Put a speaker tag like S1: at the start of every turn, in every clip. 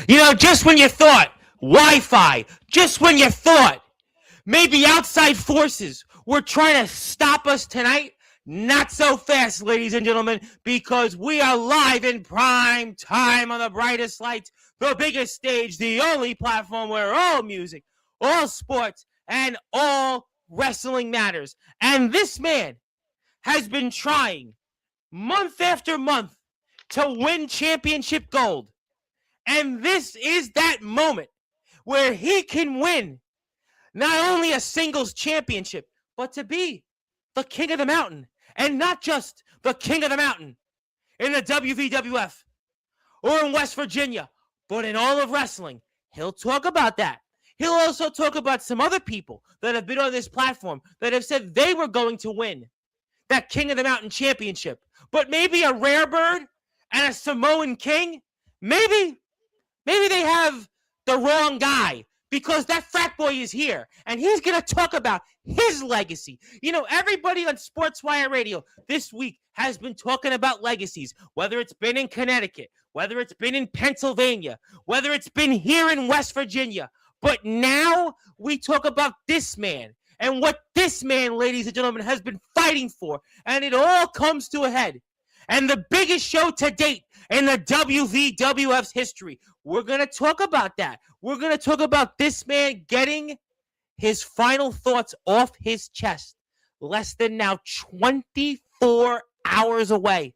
S1: Just when you thought Wi-Fi, just when you thought maybe outside forces were trying to stop us tonight, not so fast, ladies and gentlemen, because we are live in prime time on the brightest lights, the biggest stage, the only platform where all music, all sports, and all wrestling matters. And this man has been trying month after month to win championship gold. And this is that moment where he can win not only a singles championship, but to be the king of the mountain. And not just the king of the mountain in the WVWF or in West Virginia, but in all of wrestling. He'll talk about that. He'll also talk about some other people that have been on this platform that have said they were going to win that King of the Mountain championship. But maybe a rare bird and a Samoan king, maybe they have the wrong guy, because that frat boy is here, and he's going to talk about his legacy. Everybody on Sportzwire Radio this week has been talking about legacies, whether it's been in Connecticut, whether it's been in Pennsylvania, whether it's been here in West Virginia. But now we talk about this man and what this man, ladies and gentlemen, has been fighting for, and it all comes to a head. And the biggest show to date in the WVWF's history. We're going to talk about that. We're going to talk about this man getting his final thoughts off his chest less than now 24 hours away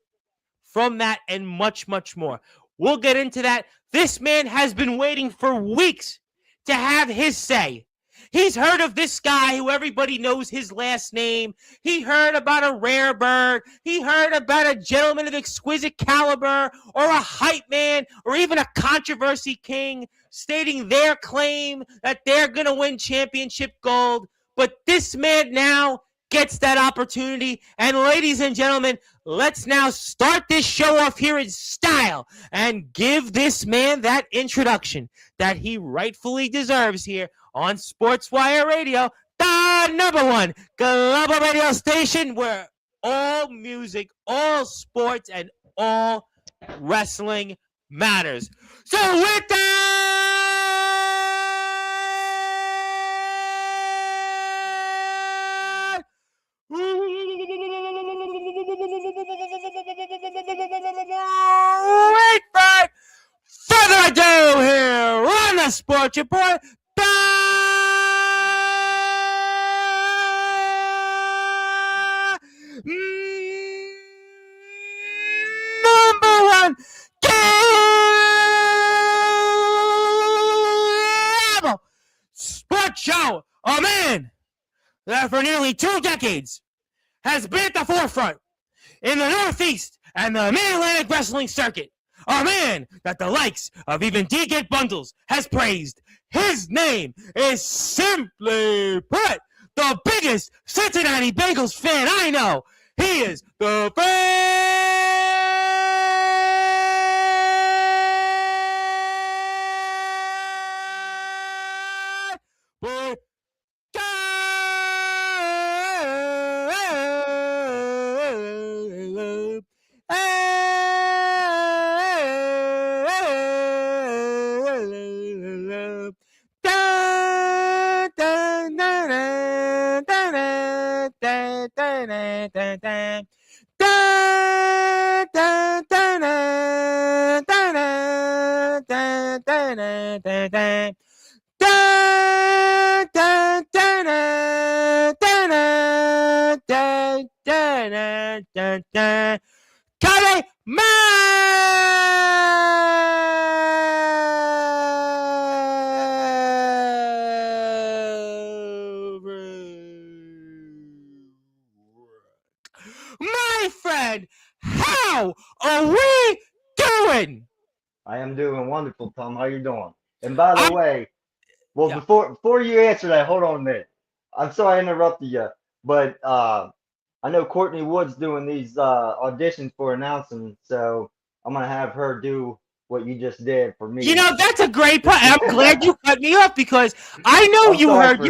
S1: from that, and much, much more. We'll get into that. This man has been waiting for weeks to have his say. He's heard of this guy who everybody knows his last name. He heard about a rare bird. He heard about a gentleman of exquisite caliber, or a hype man, or even a controversy king stating their claim that they're going to win championship gold. But this man now gets that opportunity. And ladies and gentlemen, let's now start this show off here in style and give this man that introduction that he rightfully deserves here on Sportswire Radio, the number one global radio station where all music, all sports, and all wrestling matters. So with that, without further ado, here on the Sports Report, number one cable sports show, a man that for nearly 2 decades has been at the forefront in the Northeast and the Mid-Atlantic wrestling circuit. A man that the likes of even D-Get Bundles has praised. His name is, simply put, the biggest Cincinnati Bengals fan I know. He is the bad boy. My friend, how are we doing?
S2: I am doing wonderful, Tom. How you doing? And by the way, before you answer that, hold on a minute. I'm sorry I interrupted you, but I know Courtney Wood's doing these auditions for announcing, so I'm gonna have her do what you just did for me.
S1: That's a great point. I'm glad you cut me off, because I know you heard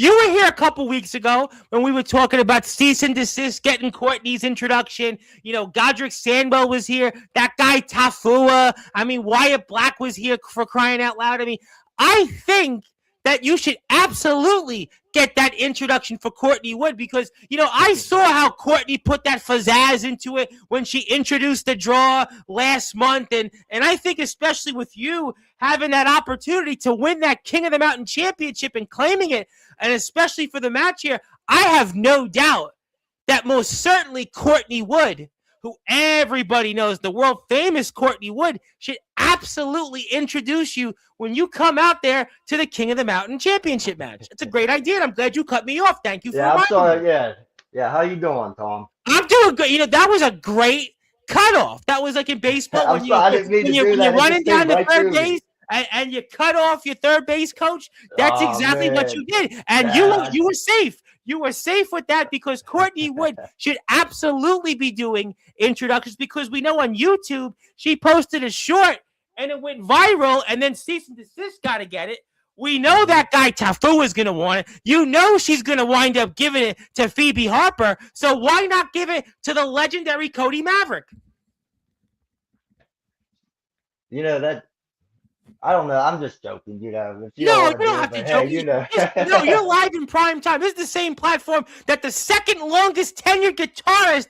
S1: You were here a couple weeks ago when we were talking about cease and desist, getting Courtney's introduction. Godric Sandwell was here. That guy Tafua. I mean, Wyatt Black was here for crying out loud. I mean, I think that you should absolutely get that introduction for Courtney Wood because, I saw how Courtney put that pizzazz into it when she introduced the draw last month. And I think especially with you having that opportunity to win that King of the Mountain championship and claiming it, and especially for the match here, I have no doubt that most certainly Courtney Wood, who everybody knows, the world famous Courtney Wood, should absolutely introduce you when you come out there to the King of the Mountain championship match. It's a great idea, and I'm glad you cut me off. Thank you for
S2: I'm sorry.
S1: me.
S2: Yeah. How you doing, Tom?
S1: I'm doing good. That was a great cutoff. That was like in baseball when you're running down the third base. And you cut off your third base coach. That's exactly what you did. And you were safe. You were safe with that because Courtney Wood should absolutely be doing introductions because we know on YouTube she posted a short and it went viral and then cease and desist got to get it. We know that guy Tafu is going to want it. She's going to wind up giving it to Phoebe Harper. So why not give it to the legendary Cody Maverick?
S2: I don't know. I'm just joking,
S1: You don't have to joke. You're live in prime time. This is the same platform that the second longest tenured guitarist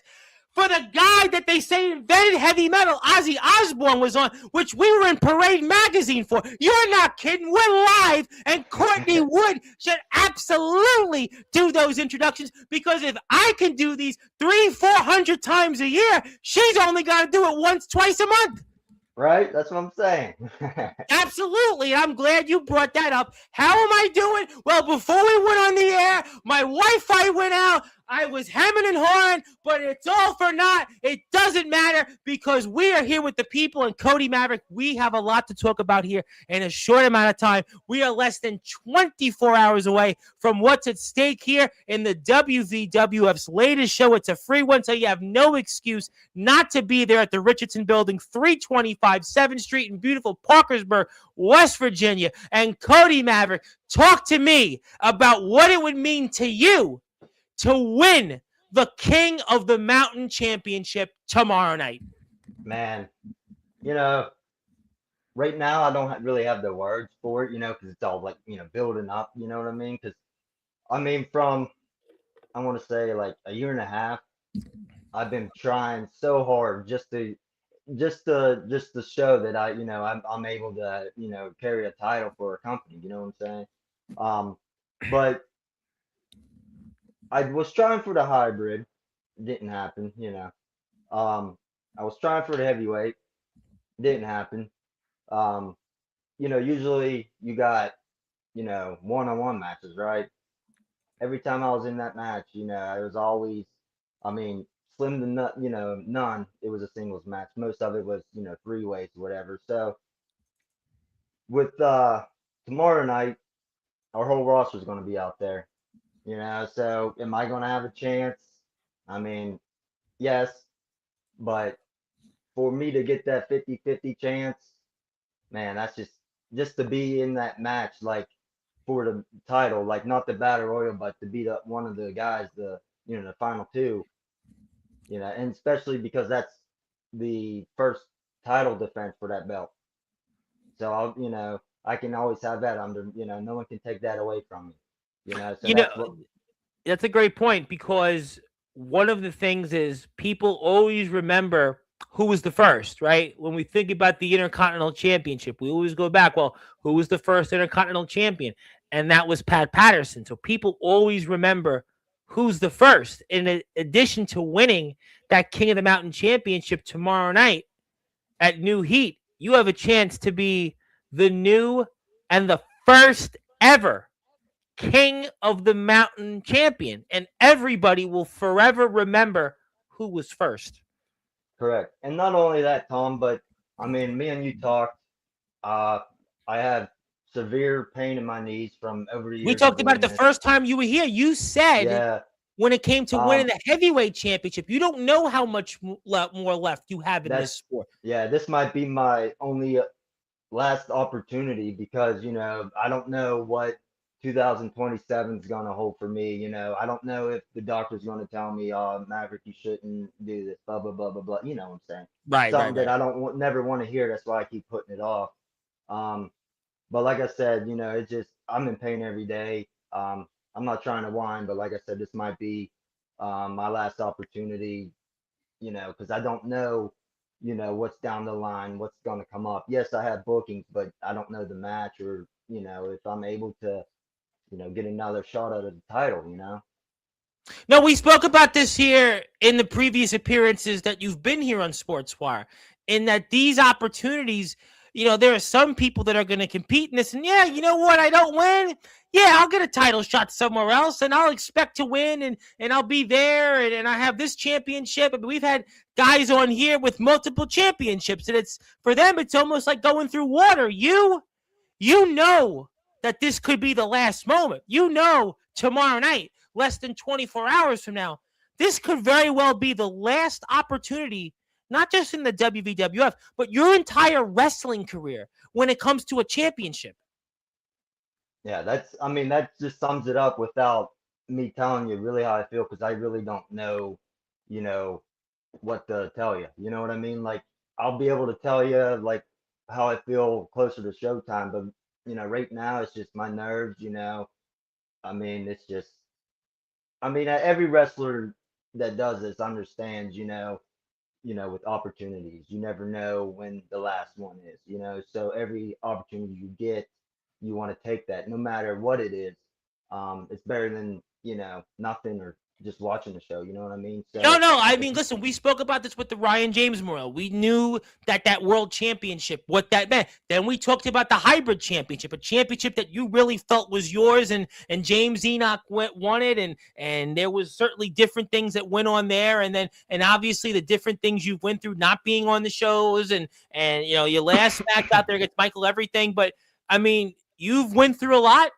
S1: for the guy that they say invented heavy metal, Ozzy Osbourne, was on, which we were in Parade magazine for. You're not kidding. We're live, and Courtney Wood should absolutely do those introductions because if I can do these 300-400 times a year, she's only got to do it once, twice a month.
S2: Right? That's what I'm saying.
S1: Absolutely. I'm glad you brought that up. How am I doing? Well, before we went on the air, my Wi-Fi went out. I was hemming and hawing, but it's all for naught. It doesn't matter because we are here with the people and Cody Maverick. We have a lot to talk about here in a short amount of time. We are less than 24 hours away from what's at stake here in the WVWF's latest show. It's a free one, so you have no excuse not to be there at the Richardson Building, 325 7th Street in beautiful Parkersburg, West Virginia. And Cody Maverick, talk to me about what it would mean to you to win the King of the Mountain Championship tomorrow night.
S2: Man, right now I don't really have the words for it, because it's all like, building up, you know what I mean? Because, from, I want to say like a year and a half, I've been trying so hard just to show that I'm able to, carry a title for a company, you know what I'm saying? But I was trying for the hybrid. It didn't happen, I was trying for the heavyweight. Didn't happen. Usually you got, one-on-one matches, right? Every time I was in that match, it was always, slim to none. It was a singles match. Most of it was, three ways or whatever. So with tomorrow night, our whole roster is going to be out there. So am I going to have a chance? Yes, but for me to get that 50-50 chance, man, that's just to be in that match, like for the title, like not the battle royal, but to be one of the guys, the final two, and especially because that's the first title defense for that belt. So I can always have that under, no one can take that away from me.
S1: That's a great point because one of the things is people always remember who was the first, right? When we think about the Intercontinental Championship, we always go back, well, who was the first Intercontinental Champion? And that was Pat Patterson. So people always remember who's the first. In addition to winning that King of the Mountain Championship tomorrow night at New Heat, you have a chance to be the new and the first ever King of the Mountain champion, and everybody will forever remember who was first.
S2: Correct. And not only that, Tom, but me and you talked. I have severe pain in my knees from over the years.
S1: We talked about it the first time you were here. You said when it came to winning the heavyweight championship, you don't know how much more left you have in this sport.
S2: Yeah, this might be my only last opportunity because I don't know what 2027 is going to hold for me. I don't know if the doctor's going to tell me, Maverick, you shouldn't do this, blah, blah, blah, blah, blah. You know what I'm saying?
S1: Right, right,
S2: Something that
S1: right.
S2: I don't never want to hear. That's why I keep putting it off. Um, but like I said, it's just, I'm in pain every day. I'm not trying to whine, but like I said, this might be my last opportunity, because I don't know, what's down the line, what's going to come up. Yes, I have bookings, but I don't know the match or, if I'm able to, get another shot at the title.
S1: No, we spoke about this here in the previous appearances that you've been here on Sportswire, in that these opportunities, there are some people that are going to compete in this, and yeah, you know what? I don't win. Yeah, I'll get a title shot somewhere else, and I'll expect to win, and I'll be there, and I have this championship. I mean, we've had guys on here with multiple championships, and it's for them, it's almost like going through water. You know that this could be the last moment. Tomorrow night, less than 24 hours from now, this could very well be the last opportunity, not just in the WWF, but your entire wrestling career when it comes to a championship.
S2: Yeah, I mean, that just sums it up without me telling you really how I feel, because I really don't know, you know, what to tell you. You know what I mean? Like, I'll be able to tell you like how I feel closer to showtime, but right now it's just my nerves. I mean, it's just, I mean, every wrestler that does this understands, with opportunities. You never know when the last one is. So every opportunity you get, you want to take that, no matter what it is. It's better than, nothing or just watching the show. You know what I mean?
S1: No,
S2: So
S1: no. I
S2: if
S1: mean, listen, we spoke about this with the Ryan James Memorial. We knew that world championship, what that meant. Then we talked about the hybrid championship, a championship that you really felt was yours, and James Enoch won it, and there was certainly different things that went on there, and obviously the different things you went through not being on the shows, and your last match out there against Michael Everything. But I mean, you've went through a lot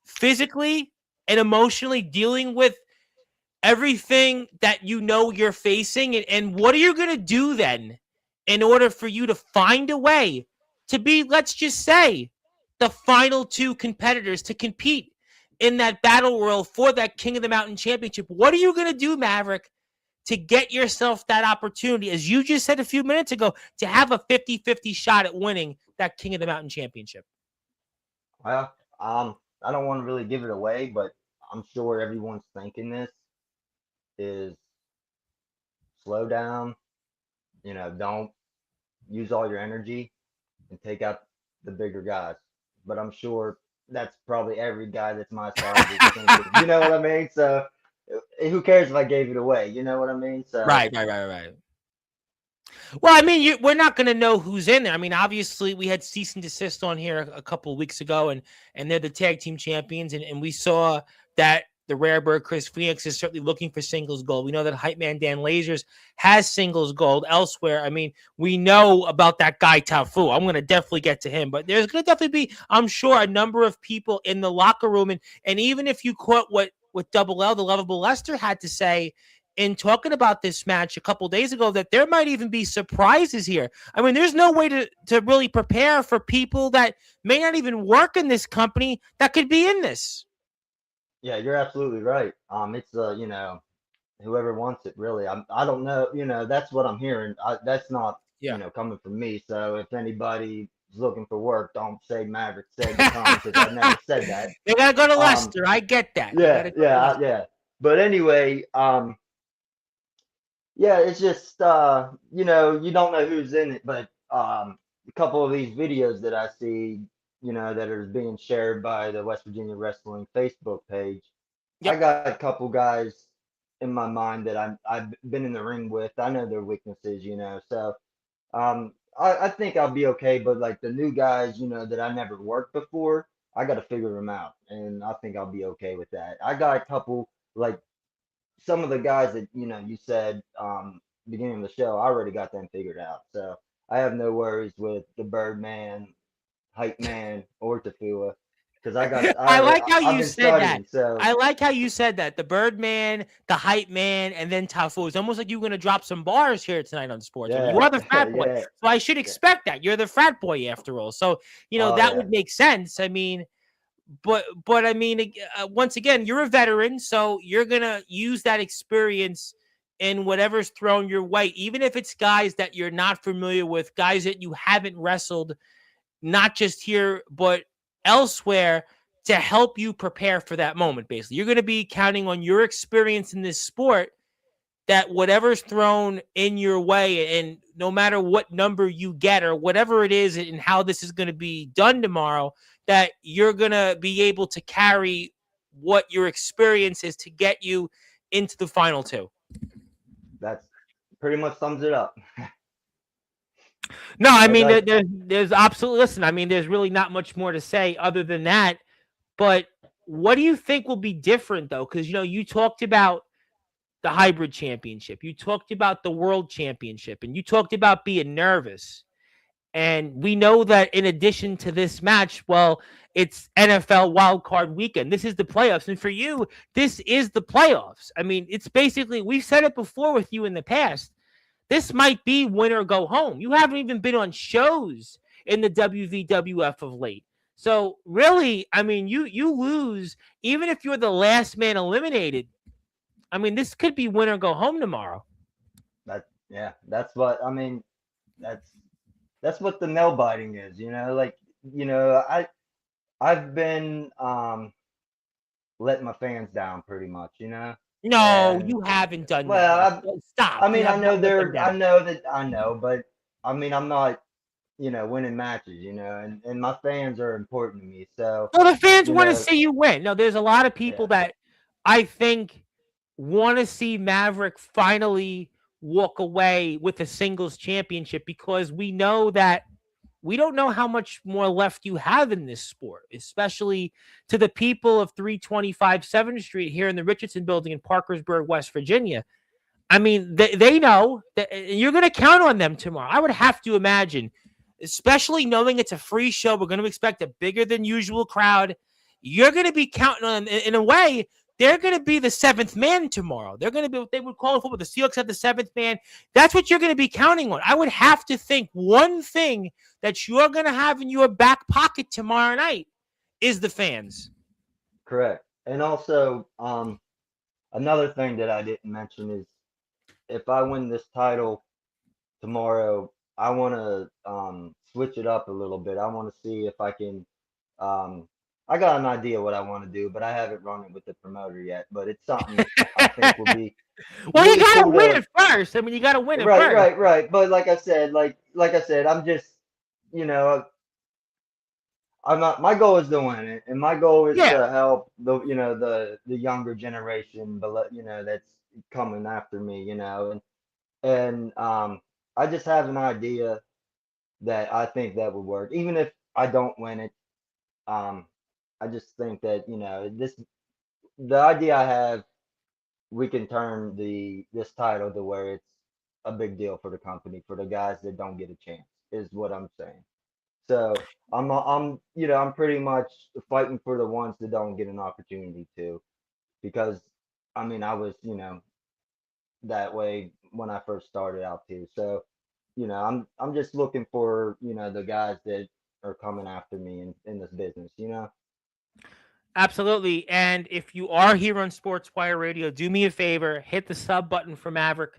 S1: physically and emotionally dealing with everything that you're facing, and what are you going to do then in order for you to find a way to be, let's just say, the final two competitors to compete in that battle royal for that King of the Mountain championship? What are you going to do, Maverick, to get yourself that opportunity, as you just said a few minutes ago, to have a 50-50 shot at winning that King of the Mountain championship?
S2: well, I don't want to really give it away, but I'm sure everyone's thinking this is slow down. Don't use all your energy and take out the bigger guys. But I'm sure that's probably every guy that's my size is thinking. You know what I mean? So who cares if I gave it away? You know what I mean? So
S1: Right. Well, I mean, we're not going to know who's in there. I mean, obviously, we had Cease and Desist on here a couple of weeks ago, and they're the tag team champions, and we saw that the Rare Bird Chris Phoenix is certainly looking for singles gold. We know that Hype Man Dan Lasers has singles gold elsewhere. I mean, we know about that guy Tafu. I'm going to definitely get to him, but there's going to definitely be, I'm sure, a number of people in the locker room, and even if you caught what Double L, the Lovable Lester, had to say in talking about this match a couple days ago, that there might even be surprises here. I mean, there's no way to really prepare for people that may not even work in this company that could be in this.
S2: yeah, you're absolutely right. It's whoever wants it really. I don't know. That's what I'm hearing. That's not
S1: Yeah.
S2: coming from me. So if anybody is looking for work, don't say Maverick said to come, because I never said that.
S1: They got to go to Lester. I get that.
S2: Yeah. But anyway, yeah, it's just you don't know who's in it, but a couple of these videos that I see, that are being shared by the West Virginia Wrestling Facebook page, I
S1: Yep.
S2: got a couple guys in my mind that I've been in the ring with. I know their weaknesses, so I think I'll be okay. But like the new guys, that I never worked before, I got to figure them out, and I think I'll be okay with that. I got a couple, like some of the guys that you said beginning of the show. I already got them figured out, so I have no worries with the Birdman, Hype Man, or Tafua, because
S1: I like how
S2: I've
S1: you
S2: been
S1: said that.
S2: studying. So
S1: I like how you said that. The Birdman, the Hype Man, and then Tafu. It's almost like you're going to drop some bars here tonight on Sports. You
S2: yeah,
S1: are the frat boy.
S2: yeah,
S1: So I should
S2: yeah.
S1: expect that. You're the frat boy after all. So,
S2: Oh
S1: that
S2: yeah.
S1: would make sense. I mean, but I mean, once again, you're a veteran, so you're gonna use that experience in whatever's thrown your way, even if it's guys that you're not familiar with, guys that you haven't wrestled, not just here but elsewhere, to help you prepare for that moment. Basically, you're gonna be counting on your experience in this sport, that whatever's thrown in your way, and no matter what number you get or whatever it is and how this is going to be done tomorrow, that you're going to be able to carry what your experience is to get you into the final two.
S2: That's pretty much sums it up.
S1: No, I
S2: As
S1: mean,
S2: I
S1: there's absolutely, listen, I mean, there's really not much more to say other than that. But what do you think will be different, though? Because, you talked about the hybrid championship. You talked about the world championship, and you talked about being nervous. And we know that in addition to this match, well, it's NFL wild card weekend. This is the playoffs. And for you, this is the playoffs. I mean, it's basically, we've said it before with you in the past. This might be win or go home. You haven't even been on shows in the WVWF of late. So really, I mean, you lose, even if you're the last man eliminated. I mean, this could be win or go home tomorrow.
S2: yeah, that's what I mean. That's that's what the nail biting is, like, I've been letting my fans down pretty much,
S1: No,
S2: and
S1: you haven't done that
S2: well,
S1: yet. Stop.
S2: I
S1: You
S2: mean,
S1: have not let them
S2: I
S1: down.
S2: know that I know, but I mean, I'm not, winning matches, and my fans are important to me. So,
S1: Well, the fans
S2: you
S1: want to
S2: know,
S1: see you win. No, there's a lot of people
S2: yeah,
S1: that I think want to see Maverick finally walk away with a singles championship, because we know that we don't know how much more left you have in this sport, especially to the people of 325 7th Street here in the Richardson building in Parkersburg, West Virginia. I mean, they know that you're going to count on them tomorrow. I would have to imagine, especially knowing it's a free show. We're going to expect a bigger than usual crowd. You're going to be counting on them. In a way, they're going to be the seventh man tomorrow. They're going to be what they would call in football. The Seahawks have the seventh man. That's what you're going to be counting on. I would have to think one thing that you're going to have in your back pocket tomorrow night is the fans.
S2: correct. And also, another thing that I didn't mention is if I win this title tomorrow, I want to switch it up a little bit. I want to see if I can. Um, I got an idea what I want to do, but I haven't run it with the promoter yet. But it's something I think will be
S1: Well, you
S2: really
S1: got to
S2: cool
S1: win
S2: to.
S1: it first. I mean, you got to win it
S2: Right,
S1: first.
S2: right, right. But like I said, I'm just, you know, I'm not. My goal is to win it, and my goal is
S1: Yeah.
S2: to help the younger generation, but that's coming after me, and I just have an idea that I think that would work, even if I don't win it. Um, I just think that the idea I have, we can turn this title to where it's a big deal for the company, for the guys that don't get a chance, is what I'm saying. So I'm pretty much fighting for the ones that don't get an opportunity to, because I mean I was that way when I first started out too. So I'm just looking for the guys that are coming after me in this business.
S1: Absolutely. And if you are here on Sportswire Radio, do me a favor, hit the sub button for Maverick.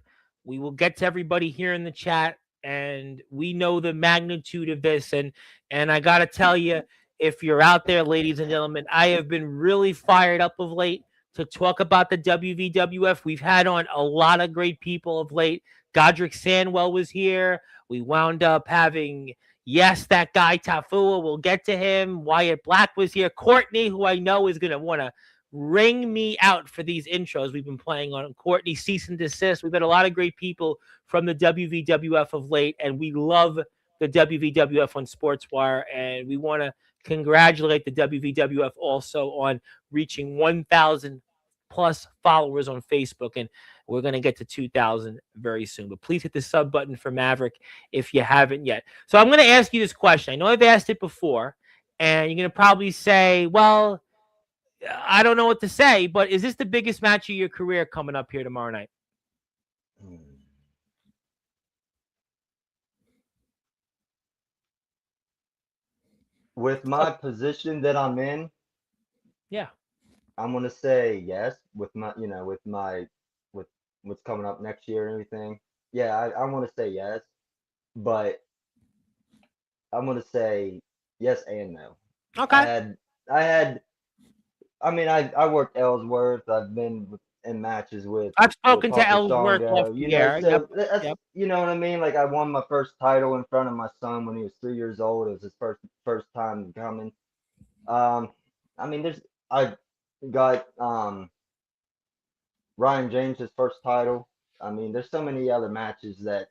S1: We will get to everybody here in the chat, and we know the magnitude of this. And I gotta tell you, if you're out there, ladies and gentlemen, I have been really fired up of late to talk about the WVWF. We've had on a lot of great people of late. Godric Sandwell was here. We wound up having, yes, that guy Tafua, we'll get to him. Wyatt Black was here. Courtney, who I know is going to want to ring me out for these intros we've been playing on. Courtney, cease and desist. We've had a lot of great people from the WVWF of late, and we love the WVWF on Sportswire, and we want to congratulate the WVWF also on reaching 1,000 plus followers on Facebook, and we're going to get to 2,000 very soon. But please hit the sub button for Maverick if you haven't yet. So I'm going to ask you this question. I know I've asked it before, and you're going to probably say, well, I don't know what to say, but is this the biggest match of your career coming up here tomorrow night?
S2: With my position that I'm in,
S1: Yeah.
S2: I'm gonna say yes with my, with what's coming up next year and everything. Yeah, I want to say yes, but I'm gonna say yes and no. I
S1: Okay.
S2: had, I had, I mean, I worked Ellsworth. I've been in matches
S1: I've
S2: with
S1: spoken to
S2: Papa
S1: Ellsworth off
S2: Shango,
S1: the air. Yep.
S2: so that's,
S1: Yep.
S2: you know what I mean. Like I won my first title in front of my son when he was 3 years old. It was his first time coming. Um, I mean, I got Ryan James's first title. I mean, there's so many other matches that,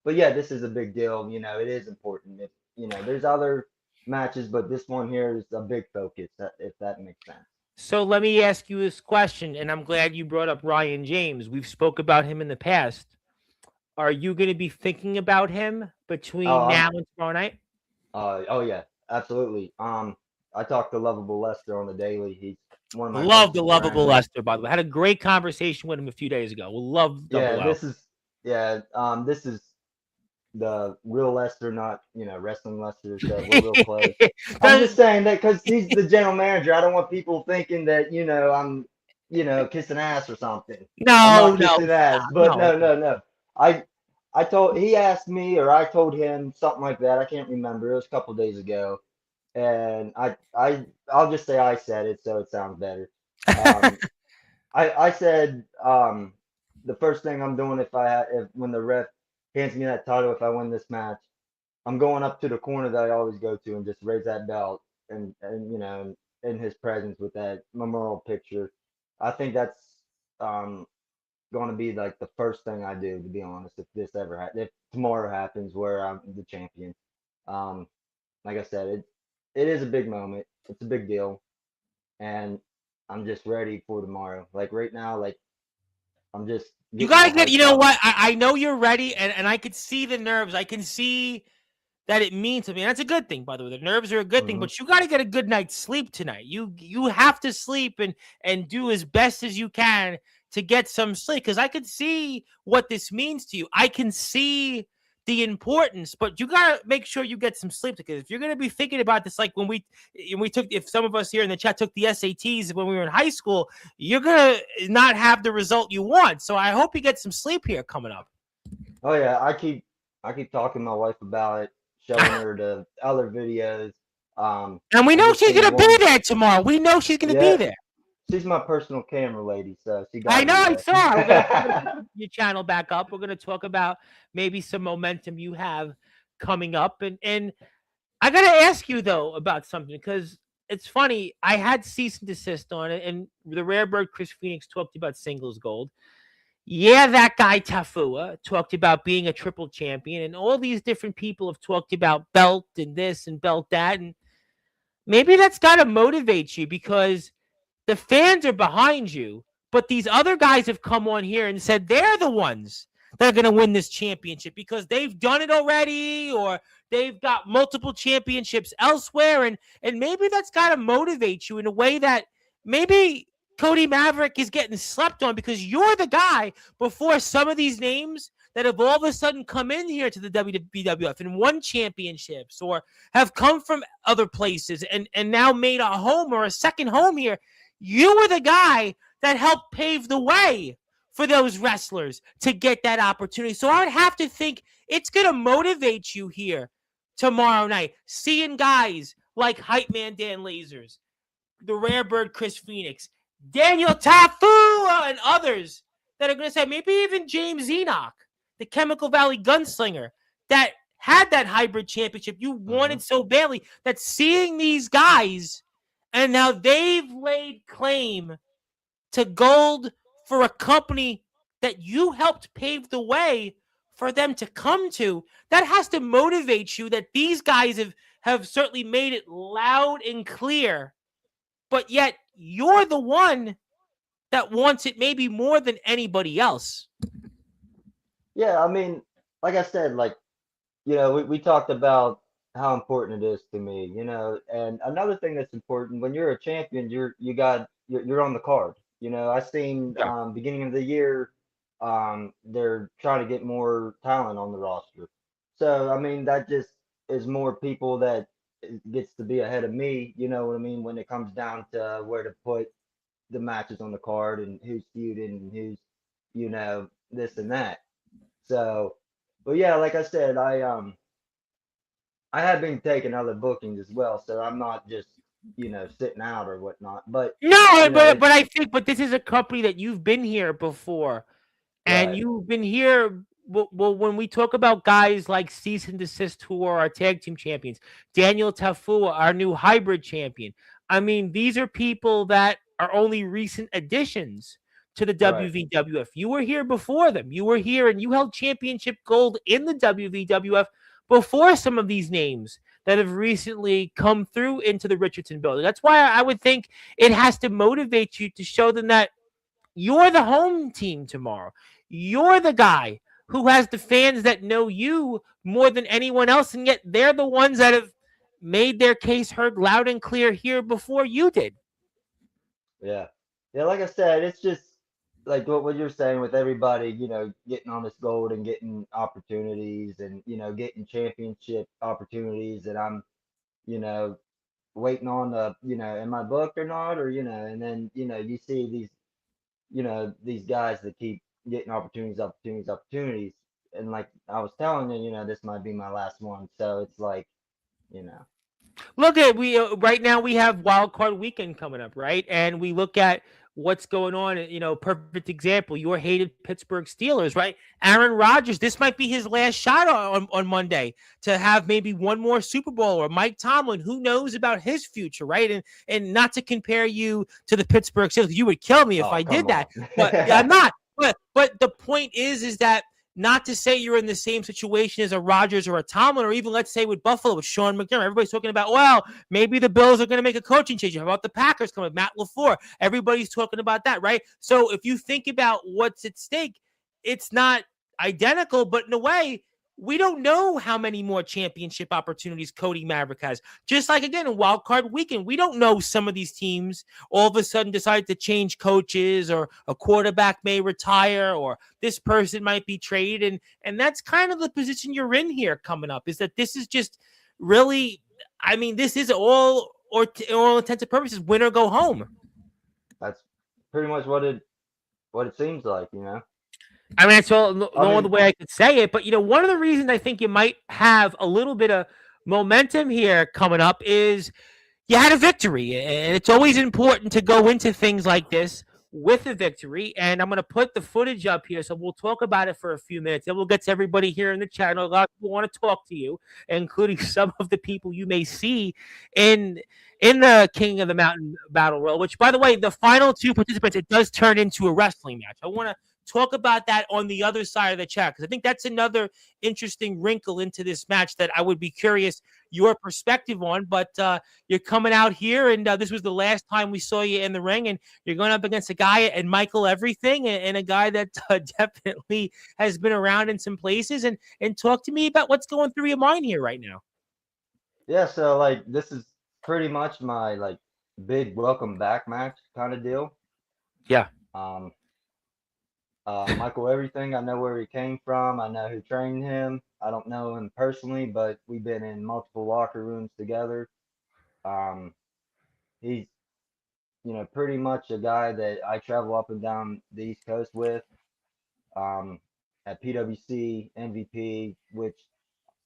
S2: but yeah, this is a big deal. It is important. There's other matches, but this one here is a big focus, if that makes sense.
S1: So let me ask you this question, and I'm glad you brought up Ryan James. We've spoke about him in the past. Are you going to be thinking about him
S2: Oh,
S1: between now and tomorrow night?
S2: oh yeah, absolutely. I talked to Lovable Lester on the daily. He's one of my
S1: Love the
S2: closest
S1: lovable
S2: friends.
S1: Lester, by the way. Had a great conversation with him a few days ago. We love
S2: Yeah,
S1: Double L.
S2: this is the real Lester, not wrestling Lester. So we're real close. I'm just saying that because he's the general manager. I don't want people thinking that I'm kissing ass or something. I'm
S1: No,
S2: not
S1: no,
S2: kissing ass,
S1: stop.
S2: but
S1: No.
S2: no, no, no. I he asked me or I told him something like that. I can't remember. It was a couple days ago, and I'll just say I said it so it sounds better. Um, I said the first thing I'm doing if when the ref hands me that title, if I win this match, I'm going up to the corner that I always go to and just raise that belt and in his presence with that memorial picture. I think that's um going to be like the first thing I do, to be honest, if tomorrow happens where I'm the champion. Um, like I said, it is a big moment. It's a big deal, and I'm just ready for tomorrow. Like right now, like I'm just
S1: You
S2: getting
S1: gotta
S2: all
S1: get. You
S2: hyped
S1: know
S2: up.
S1: what? I know you're ready, and I could see the nerves. I can see that it means something. That's a good thing, by the way. The nerves are a good thing,
S2: Hmm.
S1: but you got to get a good night's sleep tonight. You have to sleep and do as best as you can to get some sleep because I could see what this means to you. I can see the importance, but you got to make sure you get some sleep because if you're going to be thinking about this, like when we took, if some of us here in the chat took the SATs when we were in high school, you're going to not have the result you want. So I hope you get some sleep here coming up.
S2: Oh yeah, I keep talking to my wife about it, showing her the other videos.
S1: And we
S2: I
S1: know
S2: just
S1: she's
S2: seen
S1: going to be
S2: one.
S1: there tomorrow. We know she's going to be
S2: Yeah,
S1: there.
S2: she's my personal camera lady, so she got
S1: I
S2: to
S1: know.
S2: be
S1: I
S2: there.
S1: saw. We're gonna put your channel back up. We're gonna talk about maybe some momentum you have coming up, and I gotta ask you though about something because it's funny. I had cease and desist on it, and the rare bird Chris Phoenix talked about singles gold. Yeah, that guy Tafua talked about being a triple champion, and all these different people have talked about belt and this and belt that, and maybe that's got to motivate you because the fans are behind you, but these other guys have come on here and said they're the ones that are going to win this championship because they've done it already or they've got multiple championships elsewhere. And maybe that's got to motivate you in a way that maybe Cody Maverick is getting slept on because you're the guy before some of these names that have all of a sudden come in here to the WWF and won championships or have come from other places and now made a home or a second home here. You were the guy that helped pave the way for those wrestlers to get that opportunity. So I would have to think it's going to motivate you here tomorrow night, seeing guys like Hype Man Dan Lasers, the Rare Bird Chris Phoenix, Daniel Tafua, and others that are going to say, maybe even James Enoch, the Chemical Valley gunslinger that had that hybrid championship you
S2: Hmm.
S1: wanted so badly, that seeing these guys and now they've laid claim to gold for a company that you helped pave the way for them to come to. That has to motivate you that these guys have certainly made it loud and clear, but yet you're the one that wants it maybe more than anybody else.
S2: Yeah, I mean, like I said, like we talked about how important it is to me, and another thing that's important when you're a champion, you're on the card. I seen
S1: Yeah.
S2: beginning of the year, they're trying to get more talent on the roster. So I mean that just is more people that gets to be ahead of me. You know what I mean? When it comes down to where to put the matches on the card and who's feuding and who's, this and that. So, but yeah, like I said, I have been taking other bookings as well, so I'm not just sitting out or whatnot. But
S1: No, but
S2: it's
S1: but I think but this is a company that you've been here before, and
S2: right,
S1: you've been here. Well, when we talk about guys like Cease and Desist, who are our tag team champions, Daniel Tafua, our new hybrid champion. I mean, these are people that are only recent additions to the
S2: right,
S1: WVWF. You were here before them. You were here and you held championship gold in the WVWF before some of these names that have recently come through into the Richardson building. That's why I would think it has to motivate you to show them that you're the home team tomorrow. You're the guy who has the fans that know you more than anyone else, and yet they're the ones that have made their case heard loud and clear here before you did.
S2: yeah, yeah. Like I said, it's just like what you're saying with everybody, getting on this gold and getting opportunities and getting championship opportunities, and I'm you know waiting on the am I booked or not, or and then you see these guys that keep getting opportunities, and like I was telling you, this might be my last one, so it's like you know
S1: Look at we right now we have wild card weekend coming up, right? And we look at what's going on. Perfect example, your hated Pittsburgh Steelers, right? Aaron Rodgers, this might be his last shot on Monday to have maybe one more Super Bowl, or Mike Tomlin, who knows about his future, right? And not to compare you to the Pittsburgh Steelers, you would kill me if
S2: oh
S1: I
S2: come
S1: did that.
S2: on.
S1: But yeah, I'm not. But the point is that not to say you're in the same situation as a Rodgers or a Tomlin, or even let's say with Buffalo with Sean McDermott. Everybody's talking about, well, maybe the Bills are going to make a coaching change. How about the Packers coming with Matt LaFleur? Everybody's talking about that, right? So if you think about what's at stake, it's not identical, but in a way, we don't know how many more championship opportunities Cody Maverick has. Just like, again, in wild card weekend, we don't know some of these teams all of a sudden decide to change coaches, or a quarterback may retire, or this person might be traded. And that's kind of the position you're in here coming up, is that this is just really, I mean, this is all intents and purposes, win or go home.
S2: That's pretty much what it seems like,
S1: I mean, it's all
S2: I
S1: no other
S2: mean,
S1: way I could say it. But one of the reasons I think you might have a little bit of momentum here coming up is you had a victory, and it's always important to go into things like this with a victory. And I'm going to put the footage up here, so we'll talk about it for a few minutes, and we'll get to everybody here in the channel. A lot of people want to talk to you, including some of the people you may see in the King of the Mountain Battle Royal. Which, by the way, the final two participants, it does turn into a wrestling match. I want to talk about that on the other side of the chat, because I think that's another interesting wrinkle into this match that I would be curious your perspective on. But you're coming out here, and this was the last time we saw you in the ring, and you're going up against a guy and Michael Everything, and a guy that definitely has been around in some places. And talk to me about what's going through your mind here right now.
S2: yeah. So like this is pretty much my like big welcome back match kind of deal.
S1: Yeah.
S2: Um, Michael Everything, I know where he came from. I know who trained him. I don't know him personally, but we've been in multiple locker rooms together. Um, he's, pretty much a guy that I travel up and down the East Coast with. Um, at PWC, MVP, which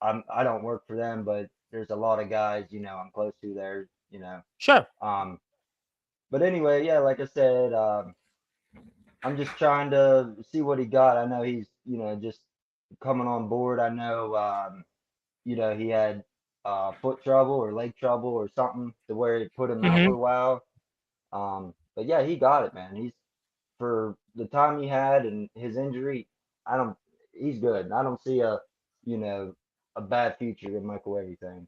S2: I don't work for them, but there's a lot of guys, I'm close to there.
S1: Sure.
S2: Um, but anyway, yeah, like I said, I'm just trying to see what he got. I know he's, just coming on board. I know, he had foot trouble or leg trouble or something to where it put him out for
S1: Hmm.
S2: a while. But yeah, he got it, man. He's for the time he had and his injury. I don't. He's good. I don't see you know, a bad future in Michael Everything.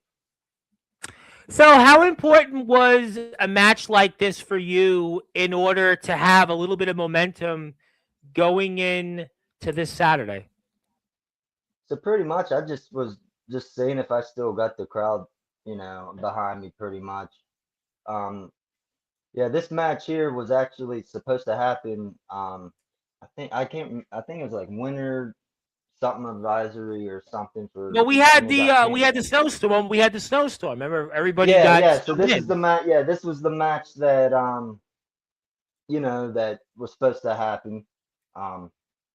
S1: So, how important was a match like this for you in order to have a little bit of momentum going in to this Saturday?
S2: So pretty much, I just was just seeing if I still got the crowd, behind me. Pretty much. Um, yeah, this match here was actually supposed to happen. I think I can't. I think it was like winter something advisory or something
S1: Well,
S2: for
S1: we
S2: when
S1: had
S2: they got
S1: the
S2: canceled.
S1: snowstorm. We had the snowstorm. Remember, everybody
S2: Yeah,
S1: got
S2: yeah. So
S1: snowed
S2: this is
S1: in.
S2: the match. Yeah, this was the match that that was supposed to happen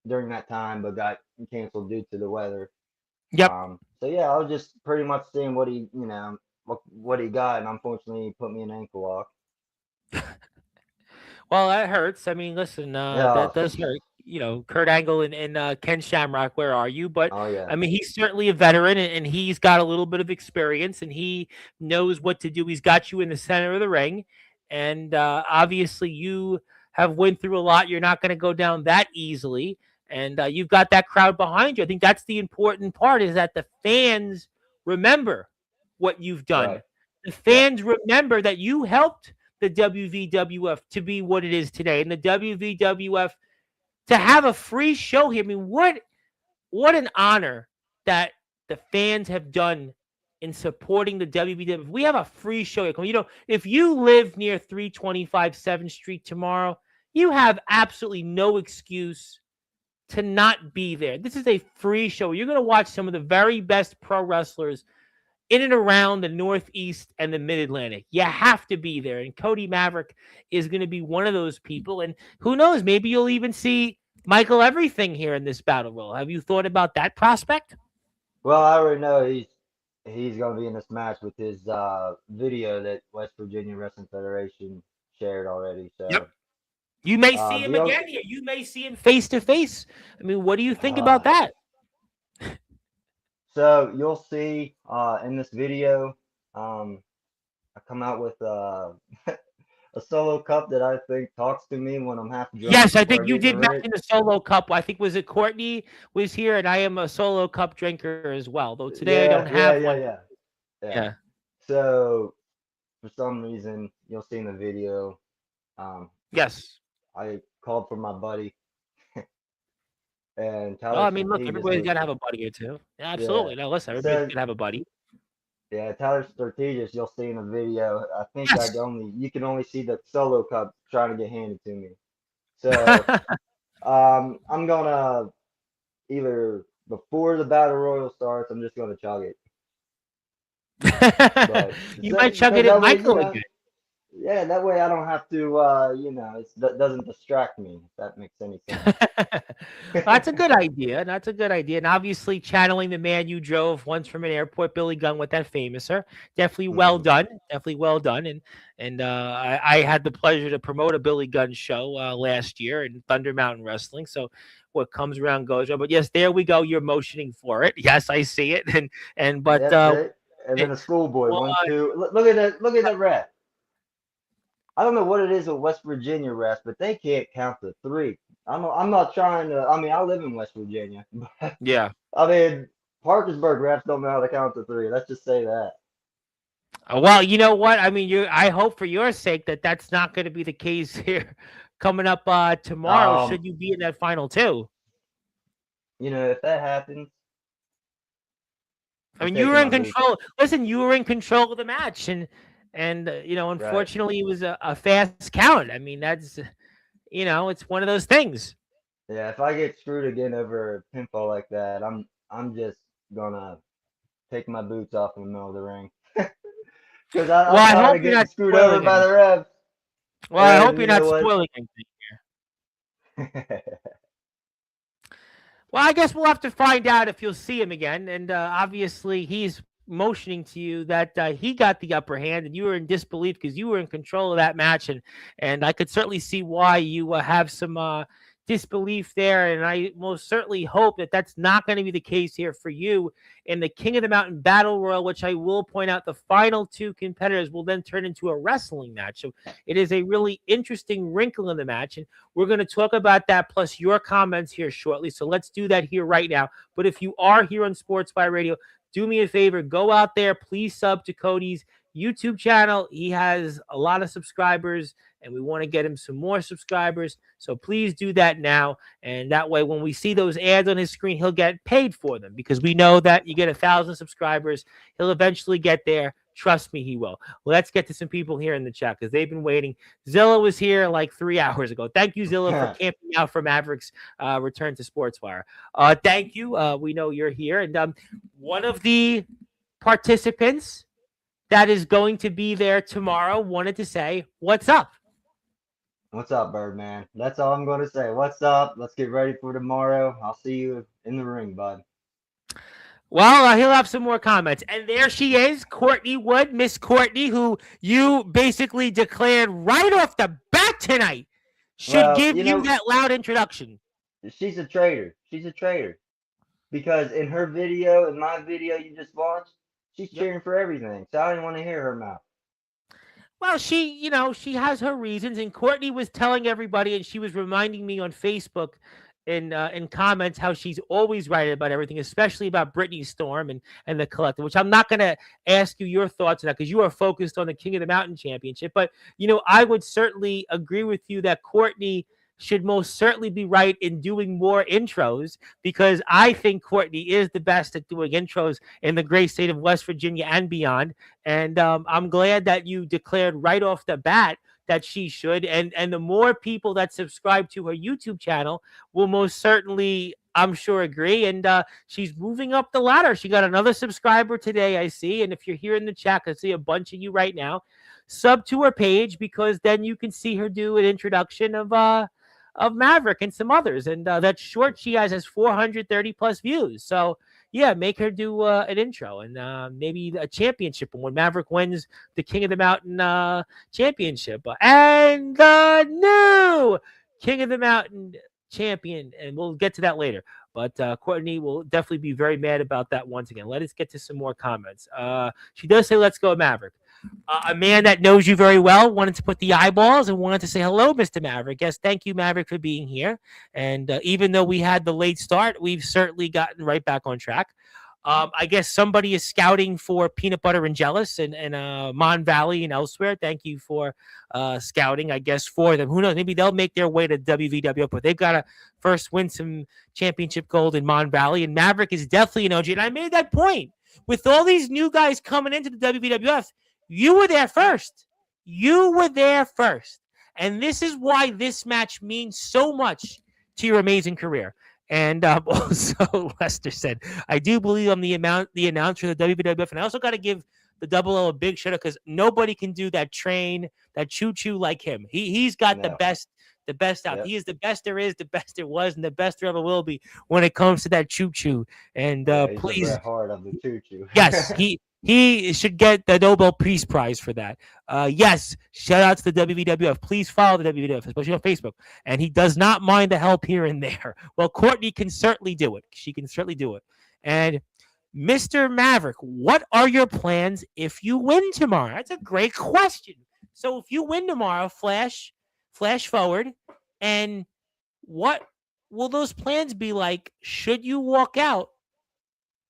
S2: during that time, but got canceled due to the weather.
S1: Yep.
S2: So yeah, I was just pretty much seeing what he, what he got, and unfortunately, he put me in ankle lock.
S1: Well, that hurts. I mean, listen,
S2: Yeah.
S1: that does hurt. Kurt Angle and Ken Shamrock, where are you? But
S2: Oh yeah.
S1: I mean, he's certainly a veteran, and he's got a little bit of experience, and he knows what to do. He's got you in the center of the ring, and obviously, you have went through a lot. You're not going to go down that easily, and you've got that crowd behind you. I think that's the important part: is that the fans remember what you've done.
S2: Right.
S1: The
S2: Yep.
S1: fans remember that you helped the WVWF to be what it is today, and the WVWF to have a free show here. I mean, what an honor that the fans have done in supporting the WVWF. We have a free show here. If you live near 325 7th Street tomorrow, you have absolutely no excuse to not be there. This is a free show. You're going to watch some of the very best pro wrestlers in and around the Northeast and the Mid-Atlantic. You have to be there. And Cody Maverick is going to be one of those people. And who knows, maybe you'll even see Michael Everything here in this battle royal. Have you thought about that prospect?
S2: Well, I already know he's gonna be in this match with his video that West Virginia Wrestling Federation shared already. So
S1: Yep. You may see him
S2: the
S1: again here. You may see him face to face. I mean, what do you think
S2: uh,
S1: about that?
S2: so you'll see in this video, I come out with a solo cup that I think talks to me when I'm half drunk
S1: Yes, I
S2: before
S1: think
S2: I
S1: you
S2: get in the
S1: did
S2: ring.
S1: mention a solo cup. I think was it Courtney was here, and I am a solo cup drinker as well. Though today I don't
S2: Yeah, yeah,
S1: have
S2: yeah,
S1: one.
S2: yeah, yeah.
S1: Yeah.
S2: So for some reason, you'll see in the video, um,
S1: Yes.
S2: I called for my buddy, and
S1: Well,
S2: Tyler
S1: I mean, look,
S2: Strategis
S1: everybody's
S2: was,
S1: got to have a buddy or two. Yeah,
S2: yeah.
S1: absolutely. Now, listen, everybody's
S2: So
S1: gonna have a buddy.
S2: yeah, Tyler Strategis, you'll see in the video. I think
S1: Yes.
S2: you can only see the solo cup trying to get handed to me. So I'm gonna either before the battle royal starts, I'm just gonna chug it. But
S1: You might chug it at
S2: that way,
S1: Michael again.
S2: yeah, that way I don't have to, that doesn't distract me, if that makes any sense.
S1: That's a good idea. That's a good idea. And obviously, channeling the man you drove once from an airport, Billy Gunn, with that famouser, definitely well
S2: Hmm.
S1: done. Definitely well done. And I had the pleasure to promote a Billy Gunn show last year in Thunder Mountain Wrestling. So what comes around goes around. But yes, there we go. You're motioning for it. Yes, I see it. And but
S2: Yep, see? And then
S1: it,
S2: a schoolboy,
S1: well,
S2: 1, 2. Look at that! Look at that ref. I don't know what it is with West Virginia refs, but they can't count to three. I'm not trying to. I mean, I live in West Virginia, but
S1: yeah.
S2: I mean, Parkersburg refs don't know how to count to three. Let's just say that.
S1: Well, you know what? I mean, I hope for your sake that that's not going to be the case here coming up tomorrow.
S2: Um,
S1: Should you be in that final two?
S2: if that happens,
S1: I
S2: I'm
S1: mean, you
S2: taking
S1: were
S2: my
S1: in
S2: boots.
S1: control. Listen, you were in control of the match, and
S2: Right.
S1: unfortunately, it was a fast count. I mean, that's it's one of those things.
S2: Yeah, if I get screwed again over a pinfall like that, I'm just gonna take my boots off in the middle of the ring. Because
S1: Well,
S2: I'm
S1: I
S2: tired
S1: hope
S2: of
S1: you're
S2: getting
S1: not
S2: screwed over
S1: spoiling
S2: by the
S1: anything.
S2: refs.
S1: Well, I hope
S2: And
S1: you're
S2: you
S1: not
S2: know what?
S1: spoiling anything. Well, I guess we'll have to find out if you'll see him again. And obviously, he's motioning to you that he got the upper hand, and you were in disbelief because you were in control of that match. And I could certainly see why you have some disbelief there. And I most certainly hope that that's not going to be the case here for you in the King of the Mountain Battle Royal, which I will point out the final two competitors will then turn into a wrestling match. So it is a really interesting wrinkle in the match. And we're going to talk about that plus your comments here shortly. So let's do that here right now. But if you are here on Sportswire Radio, do me a favor, go out there, please sub to Cody's YouTube channel. He has a lot of subscribers, and we want to get him some more subscribers. So please do that now. And that way, when we see those ads on his screen, he'll get paid for them because we know that you get 1,000 subscribers. He'll eventually get there. Trust me, he will. Let's get to some people here in the chat because they've been waiting. Zilla was here like 3 hours ago. Thank you, Zilla, for camping out for Maverick's return to Sportswire. Thank you. We know you're here. And one of the participants that is going to be there tomorrow wanted to say, what's up?
S2: What's up, Birdman? That's all I'm going to say. What's up? Let's get ready for tomorrow. I'll see you in the ring, bud.
S1: Well, he'll have some more comments. And there she is, Courtney Wood, Miss Courtney, who you basically declared right off the bat tonight should give you that loud introduction.
S2: She's a traitor. She's a traitor. Because in her video, in my video you just watched, she's cheering for everything. So I didn't want to hear her mouth.
S1: Well, she has her reasons, and Courtney was telling everybody, and she was reminding me on Facebook in comments how she's always right about everything, especially about Brittany Storm and the collective, which I'm not going to ask you your thoughts on that because you are focused on the King of the Mountain Championship. But, I would certainly agree with you that Courtney should most certainly be right in doing more intros because I think Courtney is the best at doing intros in the great state of West Virginia and beyond. And I'm glad that you declared right off the bat that she should. And the more people that subscribe to her YouTube channel will most certainly, I'm sure, agree. And she's moving up the ladder. She got another subscriber today, I see. And if you're here in the chat, I see a bunch of you right now. Sub to her page because then you can see her do an introduction of Maverick and some others. And that short she has 430 plus views. So yeah, make her do an intro and maybe a championship when Maverick wins the King of the Mountain championship. And the new King of the Mountain champion, and we'll get to that later. But Courtney will definitely be very mad about that once again. Let us get to some more comments. She does say, let's go, Maverick. A man that knows you very well wanted to put the eyeballs and wanted to say hello, Mr. Maverick. Yes, thank you, Maverick, for being here. And even though we had the late start, we've certainly gotten right back on track. I guess somebody is scouting for Peanut Butter and Jealous in Mon Valley and elsewhere. Thank you for scouting, I guess, for them. Who knows? Maybe they'll make their way to WVWF, but they've got to first win some championship gold in Mon Valley. And Maverick is definitely an OG. And I made that point. With all these new guys coming into the WVWF, you were there first. You were there first. And this is why this match means so much to your amazing career. And also, Lester said, I do believe I'm the announcer of the WWF. And I also got to give the Double L a big shout out because nobody can do that train, that choo-choo like him. He's got the best out. Yep. He is the best there is, the best there was, and the best there ever will be when it comes to that choo-choo. And please.
S2: He's the heart of the choo-choo.
S1: Yes, he should get the Nobel Peace Prize for that. Yes, shout out to the WWF. Please follow the WWF, especially on Facebook. And he does not mind the help here and there. Well, Courtney can certainly do it. She can certainly do it. And Mr. Maverick, what are your plans if you win tomorrow? That's a great question. So if you win tomorrow, flash forward, and what will those plans be like should you walk out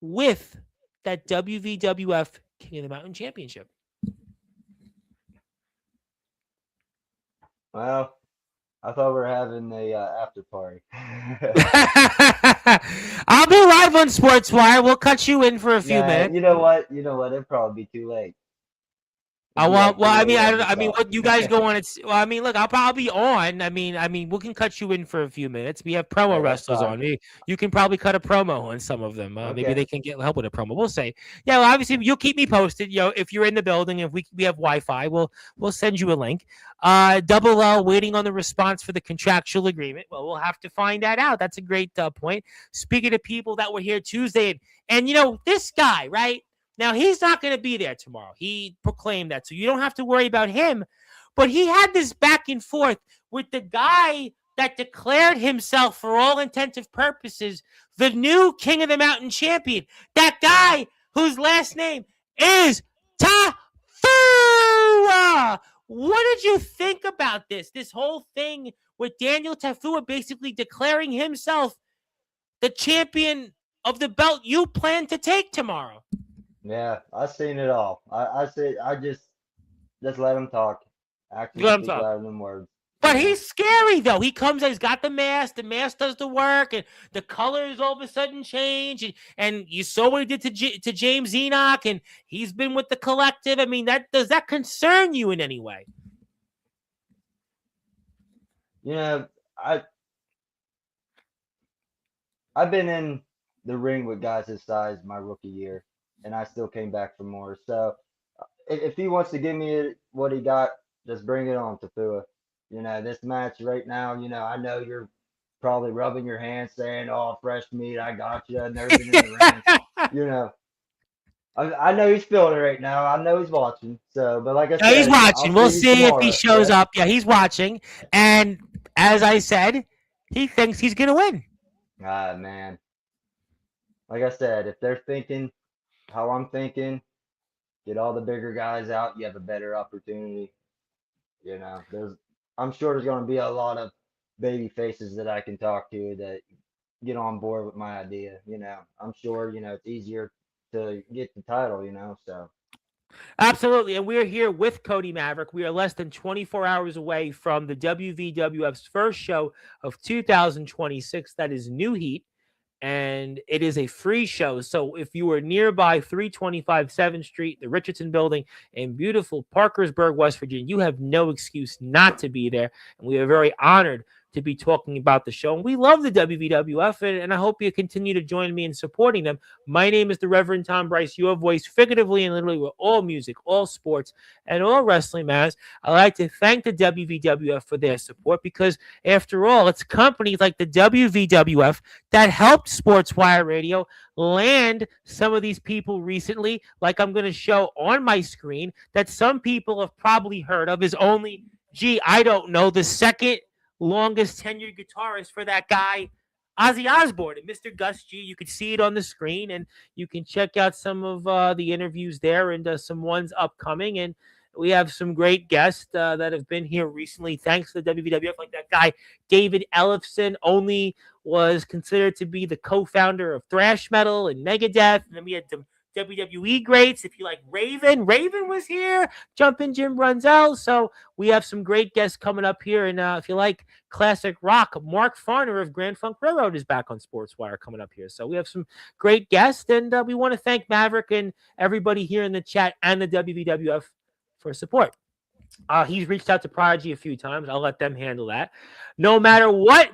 S1: with that WVWF King of the Mountain Championship?
S2: Well, I thought we were having a after party.
S1: I'll be live on Sportswire. We'll cut you in for a few minutes.
S2: You know what? It'll probably be too late.
S1: What you guys go on? Look, I'll probably be on. I mean, we can cut you in for a few minutes. We have promo wrestlers on. You can probably cut a promo on some of them. Okay. Maybe they can get help with a promo. We'll say. Yeah, well, obviously you'll keep me posted. If you're in the building, if we have Wi-Fi, we'll send you a link. Double L waiting on the response for the contractual agreement. Well, we'll have to find that out. That's a great point. Speaking of people that were here Tuesday, and this guy, right? Now, he's not going to be there tomorrow. He proclaimed that, so you don't have to worry about him. But he had this back and forth with the guy that declared himself, for all intensive purposes, the new King of the Mountain champion. That guy whose last name is Tafua. What did you think about this? This whole thing with Daniel Tafua basically declaring himself the champion of the belt you plan to take tomorrow.
S2: Yeah, I've seen it all. I just let him talk. Actually,
S1: let him
S2: speak
S1: talk.
S2: louder than words.
S1: But he's scary, though. He comes, he's got the mask does the work, and the colors all of a sudden change. And you saw what he did to James Enoch, and he's been with the collective. I mean, does that concern you in any way?
S2: You know, I've been in the ring with guys his size my rookie year, and I still came back for more. So if he wants to give me what he got, just bring it on, Tafua. You know, this match right now, you know, I know you're probably rubbing your hands saying, "Oh, fresh meat, I got you. I've never been in the ring." You know, I know he's feeling it right now. I know he's watching. So, but like I
S1: Yeah, he's
S2: said,
S1: watching. We'll see if he shows
S2: yeah?
S1: up. Yeah, he's watching. And as I said, he thinks he's going to win.
S2: Ah, man. Like I said, if they're thinking how I'm thinking, get all the bigger guys out, you have a better opportunity. You know, I'm sure there's going to be a lot of baby faces that I can talk to that get on board with my idea. You know, I'm sure, you know, it's easier to get the title, you know, so.
S1: Absolutely. And we're here with Cody Maverick. We are less than 24 hours away from the WVWF's first show of 2026. That is New Heat. And it is a free show. So if you are nearby 325 7th Street, the Richardson Building in beautiful Parkersburg, West Virginia, you have no excuse not to be there. And we are very honored to be talking about the show. And we love the WVWF, and I hope you continue to join me in supporting them. My name is the Reverend Tom Bryce, your voice figuratively and literally with all music, all sports, and all wrestling matters. I'd like to thank the WVWF for their support because, after all, it's companies like the WVWF that helped Sportswire Radio land some of these people recently, like I'm going to show on my screen, that some people have probably heard of is only, I don't know, the second longest tenured guitarist for that guy, Ozzy Osbourne, and Mr. Gus G. You can see it on the screen, and you can check out some of the interviews there and some ones upcoming. And we have some great guests that have been here recently, thanks to the WWF, like that guy, David Ellefson, only was considered to be the co-founder of thrash metal and Megadeth. And then we had the WWE greats. If you like Raven was here. Jumpin' Jim Brunzell. So we have some great guests coming up here. And if you like classic rock, Mark Farner of Grand Funk Railroad is back on Sportswire coming up here. So we have some great guests. And we want to thank Maverick and everybody here in the chat and the WVWF for support. He's reached out to Prodigy a few times. I'll let them handle that. No matter what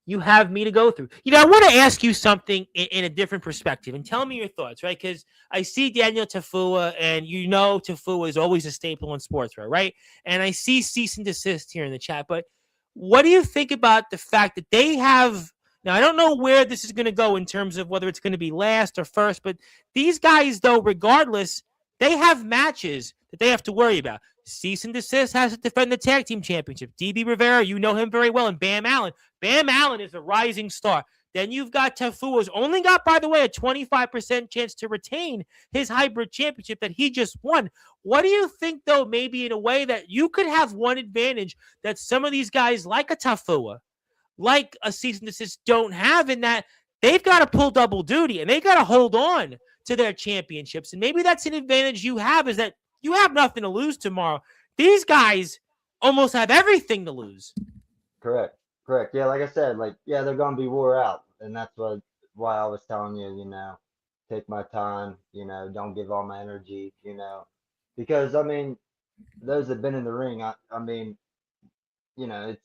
S1: you have me to go through. You know, I want to ask you something in a different perspective and tell me your thoughts, right? Because I see Daniel Tafua, and you know Tafua is always a staple in sports, right? And I see cease and desist here in the chat, but what do you think about the fact that they have, now I don't know where this is going to go in terms of whether it's going to be last or first, but these guys, though, regardless, they have matches that they have to worry about. Cease and Desist has to defend the tag team championship. DB Rivera, you know him very well, and Bam Allen. Bam Allen is a rising star. Then you've got Tafua, who's only got, by the way, a 25% chance to retain his hybrid championship that he just won. What do you think, though, maybe in a way that you could have one advantage that some of these guys like a Tafua, like a Cease and Desist, don't have, in that they've got to pull double duty and they got to hold on to their championships? And maybe that's an advantage you have, is that you have nothing to lose tomorrow. These guys almost have everything to lose.
S2: Correct. Yeah, like I said, they're gonna be wore out, and that's why I was telling you, you know, take my time, you know, don't give all my energy, you know, because I mean, those that have been in the ring, I mean, you know, it's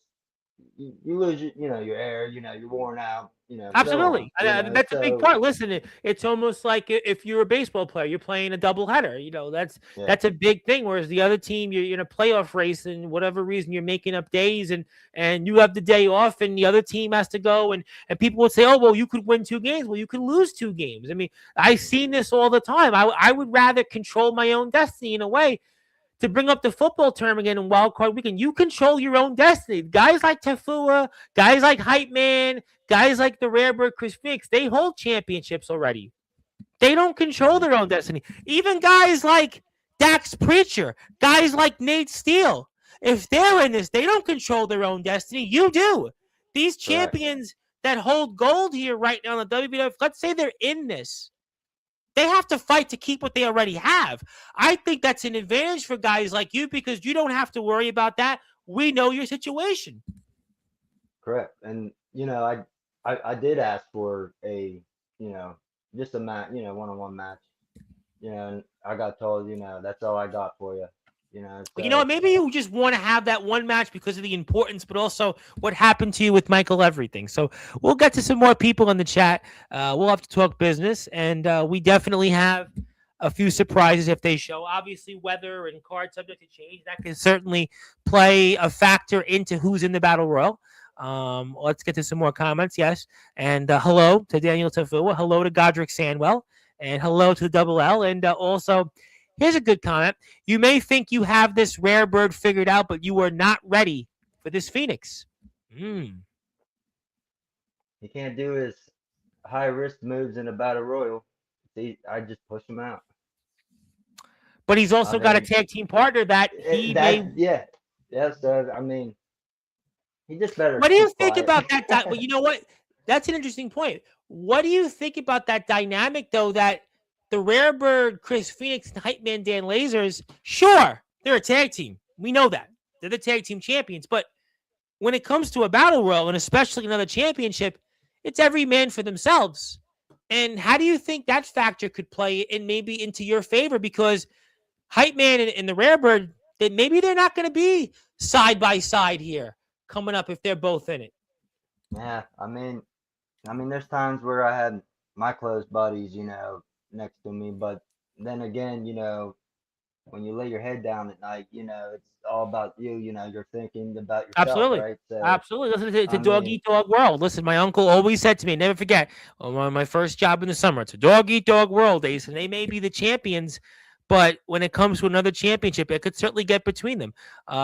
S2: you lose your air, you know, you're worn out, you know.
S1: Absolutely.
S2: So on,
S1: That's a big part. Listen, it's almost like if you're a baseball player, you're playing a doubleheader. You know, that's a big thing. Whereas the other team, you're in a playoff race, and whatever reason you're making up days, and you have the day off, and the other team has to go, and people would say, oh, well, you could win 2 games. Well, you could lose 2 games. I mean, I've seen this all the time. I would rather control my own destiny in a way. To bring up the football term again in Wild Card Weekend, you control your own destiny. Guys like Tafua, guys like Hype Man, guys like the Rare Bird Chris Fix, they hold championships already. They don't control their own destiny. Even guys like Dax Preacher, guys like Nate Steele, if they're in this, they don't control their own destiny. You do. These champions that hold gold here right now in the WWF, let's say they're in this. They have to fight to keep what they already have. I think that's an advantage for guys like you because you don't have to worry about that. we know your situation.
S2: Correct. And I did ask for a just a match, one-on-one match. And I got told, that's all I got for you.
S1: But you know
S2: So
S1: what? Maybe you just want to have that one match because of the importance, but also what happened to you with Michael Everything. So we'll get to some more people in the chat. We'll have to talk business, and we definitely have a few surprises if they show. Obviously, weather and card subject to change, that can certainly play a factor into who's in the Battle Royal. Let's get to some more comments. Yes. And hello to Daniel Tafua. Hello to Godric Sandwell. And hello to the Double L. And also, here's a good comment. You may think you have this rare bird figured out, but you are not ready for this Phoenix.
S2: he can't do his high risk moves in a battle royal. See, I just push him out.
S1: But he's also got a tag team partner that he may.
S2: Yeah. So I mean, he just better.
S1: What do you think about that? Well, you know what? That's an interesting point. What do you think about that dynamic, though, that the Rare Bird, Chris Phoenix, and Hype Man Dan Lasers, sure, they're a tag team. We know that. They're the tag team champions. But when it comes to a battle royal, and especially another championship, it's every man for themselves. And how do you think that factor could play in maybe into your favor? Because Hype Man and the Rare Bird, that maybe they're not going to be side by side here coming up if they're both in it.
S2: Yeah, I mean, there's times where I had my close buddies, next to me, but then again, when you lay your head down at night, it's all about you. You're thinking about yourself,
S1: Absolutely.
S2: right? So,
S1: absolutely. Listen, it's a dog eat dog world. Listen, my uncle always said to me, never forget, on my first job in the summer, it's a dog eat dog world, Ace, and they may be the champions. But when it comes to another championship, it could certainly get between them.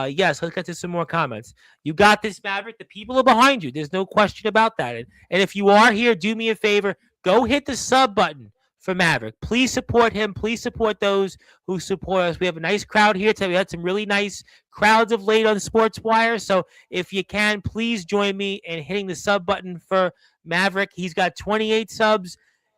S1: Yes, let's get to some more comments. You got this, Maverick. The people are behind you. There's no question about that. And if you are here, do me a favor. Go hit the sub button for Maverick. Please support him. Please support those who support us. We have a nice crowd here today. We had some really nice crowds of late on Sportswire. So if you can, please join me in hitting the sub button for Maverick. He's got 28 subs.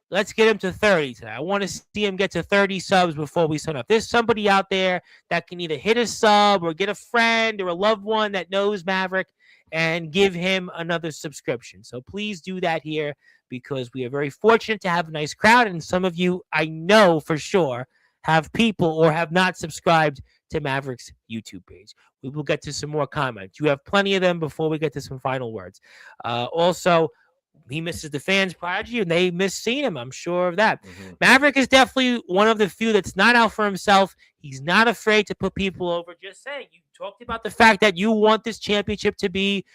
S1: Let's get him to 30 today. I want to see him get to 30 subs before we sign up. There's somebody out there that can either hit a sub or get a friend or a loved one that knows Maverick and give him another subscription. So please do that here because we are very fortunate to have a nice crowd. And some of you, I know for sure, have people or have not subscribed to Maverick's YouTube page. We will get to some more comments. You have plenty of them before we get to some final words. Also, he misses the fans prodigy, and they miss seeing him. I'm sure of that. Mm-hmm. Maverick is definitely one of the few that's not out for himself. He's not afraid to put people over. Just saying, you talked about the fact that you want this championship to be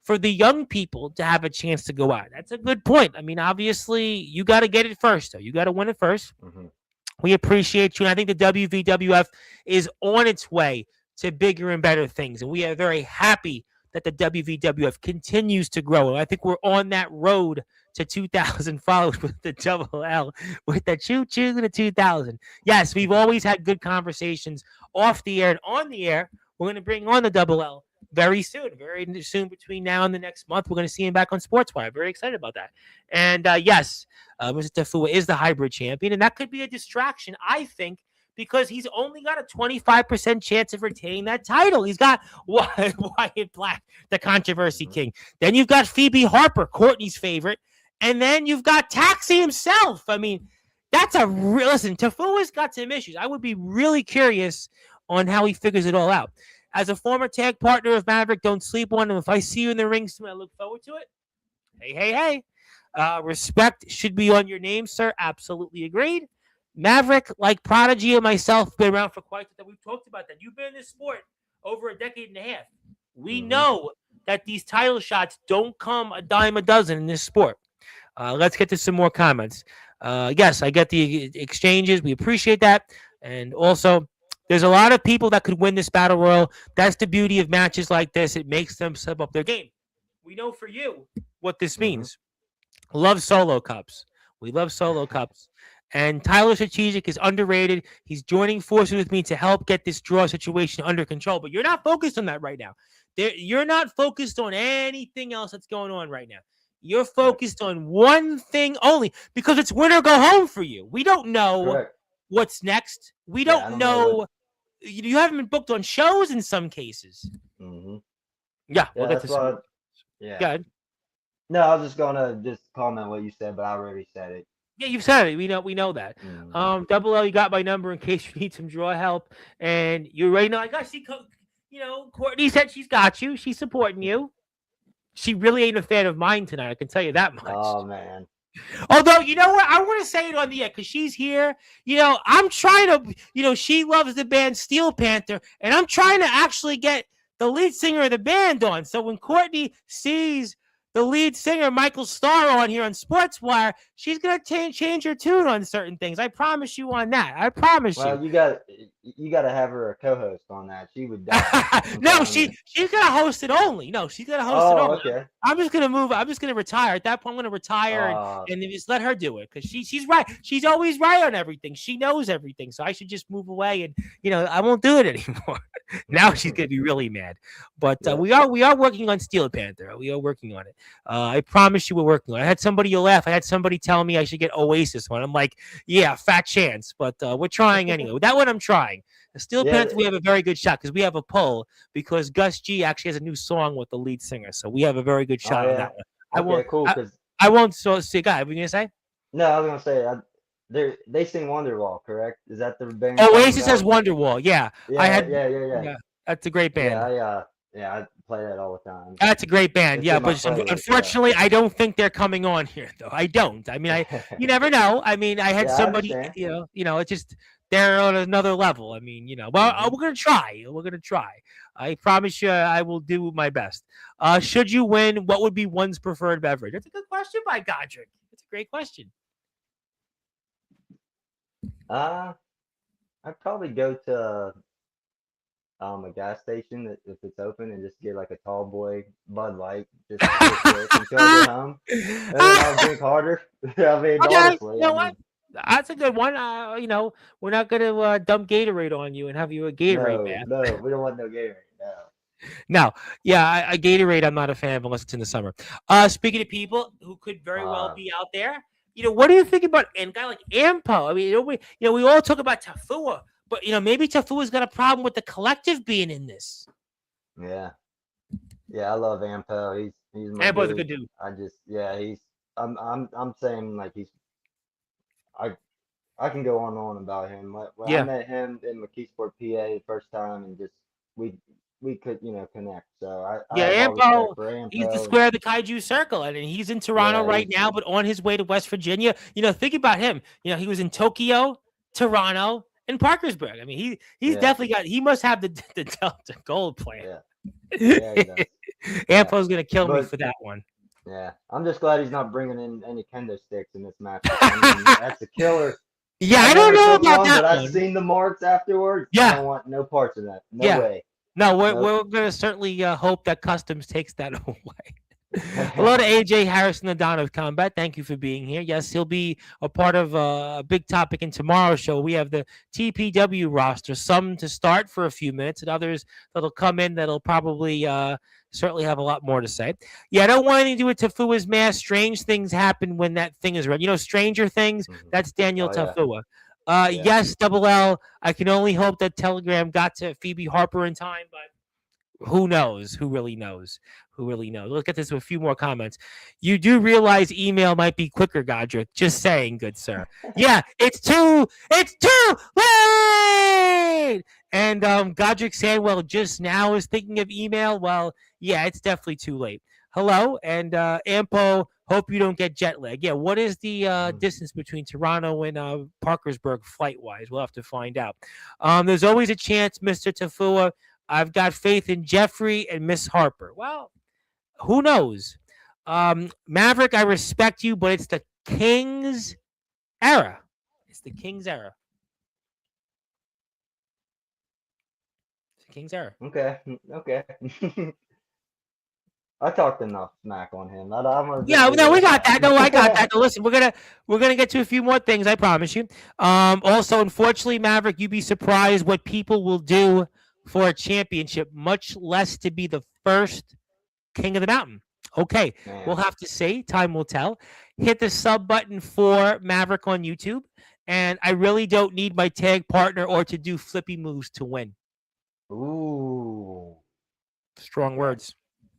S1: for the young people to have a chance to go out. That's a good point. I mean, obviously, you got to get it first, though. You got to win it first. Mm-hmm. We appreciate you, and I think the WVWF is on its way to bigger and better things, and we are very happy that the WVWF continues to grow. And I think we're on that road to 2,000 followers with the Double L, with the choo-choo to 2,000. Yes, we've always had good conversations off the air and on the air. We're going to bring on the Double L very soon between now and the next month. We're going to see him back on Sportswire. Very excited about that. And yes, Mr. Tafua is the hybrid champion, and that could be a distraction, I think, because he's only got a 25% chance of retaining that title. He's got Wyatt Black, the controversy king. Then you've got Phoebe Harper, Courtney's favorite. And then you've got Taxi himself. I mean, that's a real... Listen, Tafua's got some issues. I would be really curious on how he figures it all out. As a former tag partner of Maverick, don't sleep on him. If I see you in the ring soon, I look forward to it. Hey. Respect should be on your name, sir. Absolutely agreed. Maverick, like Prodigy and myself, been around for quite some time. We've talked about that. You've been in this sport over a decade and a half. We know that these title shots don't come a dime a dozen in this sport. Let's get to some more comments. Yes, I get the exchanges. We appreciate that. And also, there's a lot of people that could win this battle royal. That's the beauty of matches like this. It makes them step up their game. We know for you what this means. Love solo cups. We love solo cups. And Tyler Strategic is underrated. He's joining forces with me to help get this draw situation under control. But you're not focused on that right now. You're not focused on anything else that's going on right now. You're focused on one thing only because it's win or go home for you. We don't know what's next. We don't know. You haven't been booked on shows in some cases.
S2: Mm-hmm.
S1: Yeah, we'll
S2: Yeah,
S1: get
S2: that's
S1: to some.
S2: what. Yeah.
S1: Good.
S2: No, I was just gonna just comment what you said, but I already said it.
S1: Yeah, you've said it. We know that.
S2: Mm-hmm.
S1: Double L, you got my number in case you need some draw help, and you already know. I got see, Courtney said she's got you. She's supporting you. She really ain't a fan of mine tonight. I can tell you that much.
S2: Oh man.
S1: Although, you know what? I want to say it on the air because she's here. I'm trying to, she loves the band Steel Panther, and I'm trying to actually get the lead singer of the band on. So when Courtney sees the lead singer, Michael Starr, on here on Sportswire, she's going to change her tune on certain things. I promise you on that. I promise you.
S2: Well, you got to have her a co-host on that. She would die. I'm
S1: No,
S2: telling you.
S1: she's gonna host it only. No, she's gonna host it
S2: Oh,
S1: only.
S2: okay.
S1: I'm just gonna move. I'm just gonna retire. At that point, I'm gonna retire and then just let her do it because she's right. She's always right on everything. She knows everything. So I should just move away and I won't do it anymore. Now she's gonna be really mad. But
S2: Yeah.
S1: we are working on Steel Panther. We are working on it. I promise you, we're working on it. I had somebody laugh. I had somebody tell me I should get Oasis one. I'm like, yeah, fat chance, but we're trying anyway. That one I'm trying. The Steel
S2: Yeah.
S1: Panther, we have a very good shot because we have a pull because Gus G actually has a new song with the lead singer, so we have a very good shot
S2: Oh
S1: on
S2: yeah.
S1: that one.
S2: Okay, cool. Cause
S1: I won't say, guy. What are you gonna say?
S2: no, I was gonna say they sing Wonderwall, correct? Is that the band you're talking
S1: Oasis has
S2: about?
S1: Wonderwall. Yeah, I
S2: Yeah,
S1: had.
S2: yeah, yeah, yeah.
S1: Yeah, that's a great
S2: Yeah,
S1: band.
S2: I play that all the time.
S1: That's a great band.
S2: It's
S1: Yeah,
S2: in my
S1: but
S2: playlist.
S1: unfortunately, I don't think they're coming on here though. I don't. I mean, you never know. I mean, I had
S2: Yeah, I
S1: somebody.
S2: understand.
S1: It's just they're on another level. I mean, well,
S2: Hmm.
S1: we're gonna try. We're gonna try. I promise you, I will do my best. Should you win, what would be one's preferred beverage? That's a good question by Godric. That's a great question.
S2: I'd probably go to a gas station if it's open and just get like a tall boy Bud Light just real quick until I get home, and then I'll drink harder. I mean,
S1: Okay, you
S2: honestly, I
S1: know what?
S2: mean,
S1: That's a good one. We're not gonna dump Gatorade on you and have you a Gatorade
S2: no,
S1: bath.
S2: no, we don't want no Gatorade. No.
S1: No, yeah, I Gatorade. I'm not a fan of unless it's in the summer. Speaking of people who could very well
S2: Uh,
S1: be out there, what do you think about a guy like Ampo? I mean, we all talk about Tafua, but maybe Tafua's got a problem with the collective being in this.
S2: yeah, yeah, I love Ampo. He's my
S1: Ampo's a good
S2: dude.
S1: dude.
S2: I'm saying like I I can go on and on about him. When I
S1: Yeah,
S2: met him in McKeesport, PA, the first time, and just we we could connect. So I have
S1: yeah,
S2: all respect
S1: Ampo.
S2: for
S1: He's the
S2: Ampo, and
S1: square of the Kaiju Circle, and he's in Toronto
S2: yeah,
S1: right now, but on his way to West Virginia. Think about him. He was in Tokyo, Toronto, and Parkersburg. I mean, he's
S2: yeah,
S1: definitely got. He must have the Delta Gold plan.
S2: yeah, yeah, he does. Yeah,
S1: Ampo's gonna kill me
S2: but
S1: for that one.
S2: yeah, I'm just glad he's not bringing in any kendo sticks in this matchup. I mean, that's a killer.
S1: Yeah,
S2: I
S1: I don't
S2: never
S1: know
S2: took
S1: about
S2: one,
S1: that
S2: but I've
S1: one.
S2: seen the marks afterwards. I
S1: Yeah,
S2: don't want no parts of that. No
S1: yeah.
S2: way.
S1: No, we're
S2: Nope.
S1: we're gonna certainly hope that Customs takes that away. Hello to AJ Harrison, the Don of Combat. Thank you for being here. Yes, he'll be a part of a big topic in tomorrow's show. We have the TPW roster, some to start for a few minutes, and others that'll come in that'll probably certainly have a lot more to say. Yeah, I don't want anything to do with Tafua's mask. Strange things happen when that thing is read. Stranger Things,
S2: Mhm.
S1: that's Daniel
S2: Oh yeah,
S1: Tafua.
S2: yeah.
S1: Yes, Double L. I can only hope that Telegram got to Phoebe Harper in time, but who knows? Who really knows? Who really knows? Look at this with a few more comments. You do realize email might be quicker, Godric. Just saying, good sir. Yeah, it's too late. And Godric Sandwell just now is thinking of email. Well, yeah, it's definitely too late. Hello, and Ampo, hope you don't get jet lag. Yeah, what is the distance between Toronto and Parkersburg flight-wise? We'll have to find out. There's always a chance, Mr. Tafua. I've got faith in Jeffrey and Miss Harper. Well, who knows? Maverick, I respect you, but it's the King's era. It's the King's era. It's the King's era.
S2: Okay, okay. I talked enough smack on him. I'm gonna just
S1: Yeah,
S2: leave
S1: no,
S2: it
S1: we
S2: at
S1: got that. No, I got
S2: that.
S1: that. No, listen, we're gonna get to a few more things. I promise you. Also, unfortunately, Maverick, you'd be surprised what people will do for a championship, much less to be the first King of the Mountain. Okay, we'll
S2: Man.
S1: have to see. Time will tell. Hit the sub button for Maverick on YouTube, and I really don't need my tag partner or to do flippy moves to win.
S2: Ooh.
S1: Strong
S2: Okay.
S1: words.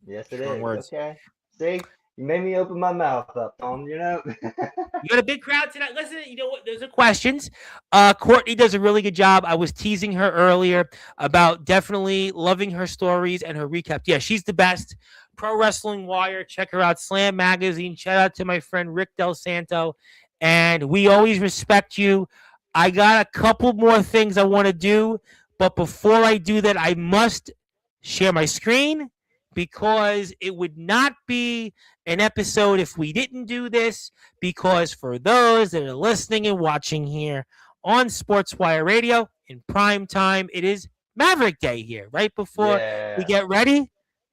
S2: Yes, it
S1: Strong
S2: is.
S1: words.
S2: Okay. See, you made me open my mouth up, Tom. You know.
S1: You got a big crowd tonight. Listen, you know what? Those are questions. Courtney does a really good job. I was teasing her earlier about definitely loving her stories and her recap. Yeah, she's the best. Pro Wrestling Wire. Check her out. Slam Magazine. Shout out to my friend Rick Del Santo. And we always respect you. I got a couple more things I want to do. But before I do that, I must share my screen because it would not be an episode if we didn't do this because for those that are listening and watching here on Sportswire Radio in prime time, it is Maverick Day here, right before we
S2: Yeah.
S1: get ready.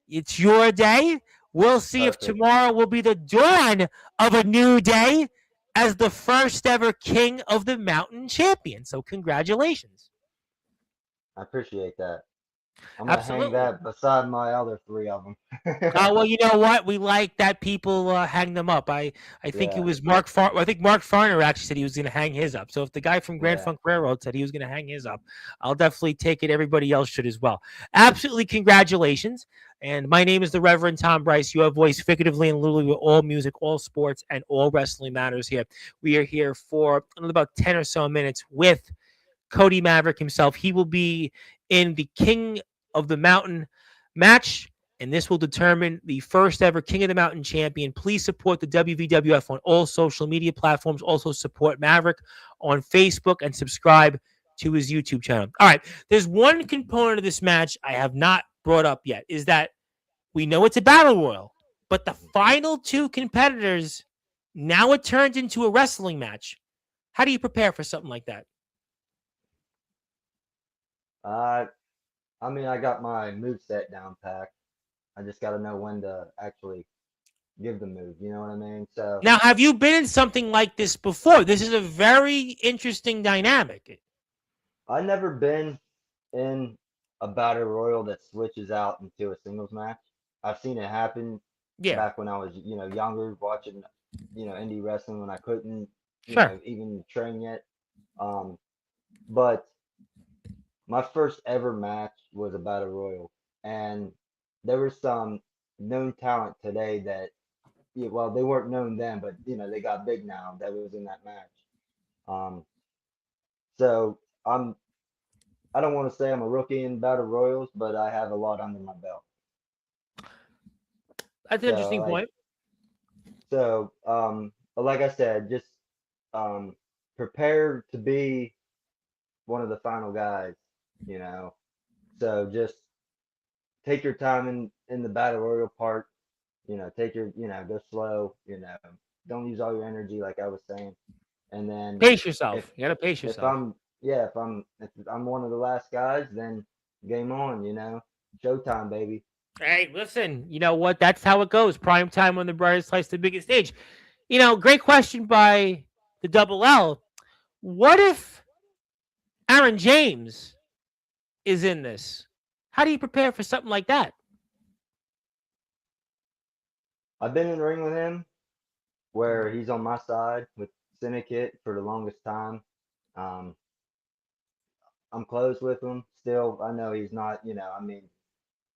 S1: It's your day. We'll see if
S2: Perfect.
S1: tomorrow will be the dawn of a new day as the first ever King of the Mountain champion. So, congratulations.
S2: I appreciate that. I'm gonna hang
S1: Absolutely.
S2: that beside my other three of them.
S1: Well, you know what? We like that people hang them up. I think it
S2: Yeah.
S1: was Mark. I think Mark Farner actually said he was going to hang his up. So if the guy from Grand
S2: Yeah.
S1: Funk Railroad said he was going to hang his up, I'll definitely take it. Everybody else should as well. Absolutely, congratulations. And my name is the Reverend Tom Bryce. You have voice figuratively and literally with all music, all sports, and all wrestling matters here. We are here for about 10 or so minutes with Cody Maverick himself. He will be in the King of the Mountain match, and this will determine the first ever King of the Mountain champion. Please support the WVWF on all social media platforms. Also support Maverick on Facebook and subscribe to his YouTube channel. All right, there's one component of this match I have not brought up yet, is that we know it's a battle royal, but the final two competitors, now it turns into a wrestling match. How do you prepare for something like that?
S2: Uh, I mean, I got my move set down packed. I just got to know when to actually give the move. You know what I mean? So
S1: Now, have you been in something like this before? This is a very interesting dynamic.
S2: I never been in a battle royal that switches out into a singles match. I've seen it happen
S1: Yeah,
S2: back when I was, younger, watching, indie wrestling when I couldn't,
S1: sure.
S2: even train yet. Um, but my first ever match was a battle royal, and there was some known talent today that, yeah, well, they weren't known then, but they got big now. That was in that match. Um, so I don't want to say I'm a rookie in battle royals, but I have a lot under my belt.
S1: That's an
S2: So
S1: interesting point.
S2: like I said, just um, prepare to be one of the final guys. You know, so just take your time in the battle royal part. Take your go slow. Don't use all your energy like I was saying. And then
S1: Pace
S2: if
S1: yourself. You got to pace
S2: if
S1: yourself.
S2: I'm yeah if I'm one of the last guys, then game on. Showtime, baby.
S1: Hey, listen, you know what? That's how it goes. Prime time on the brightest lights, the biggest stage. You know, great question by the Double L. What if Aaron James is in this? How do you prepare for something like that?
S2: I've been in the ring with him where he's on my side with Syndicate for the longest time. Um, I'm close with him still. I know he's not. I mean,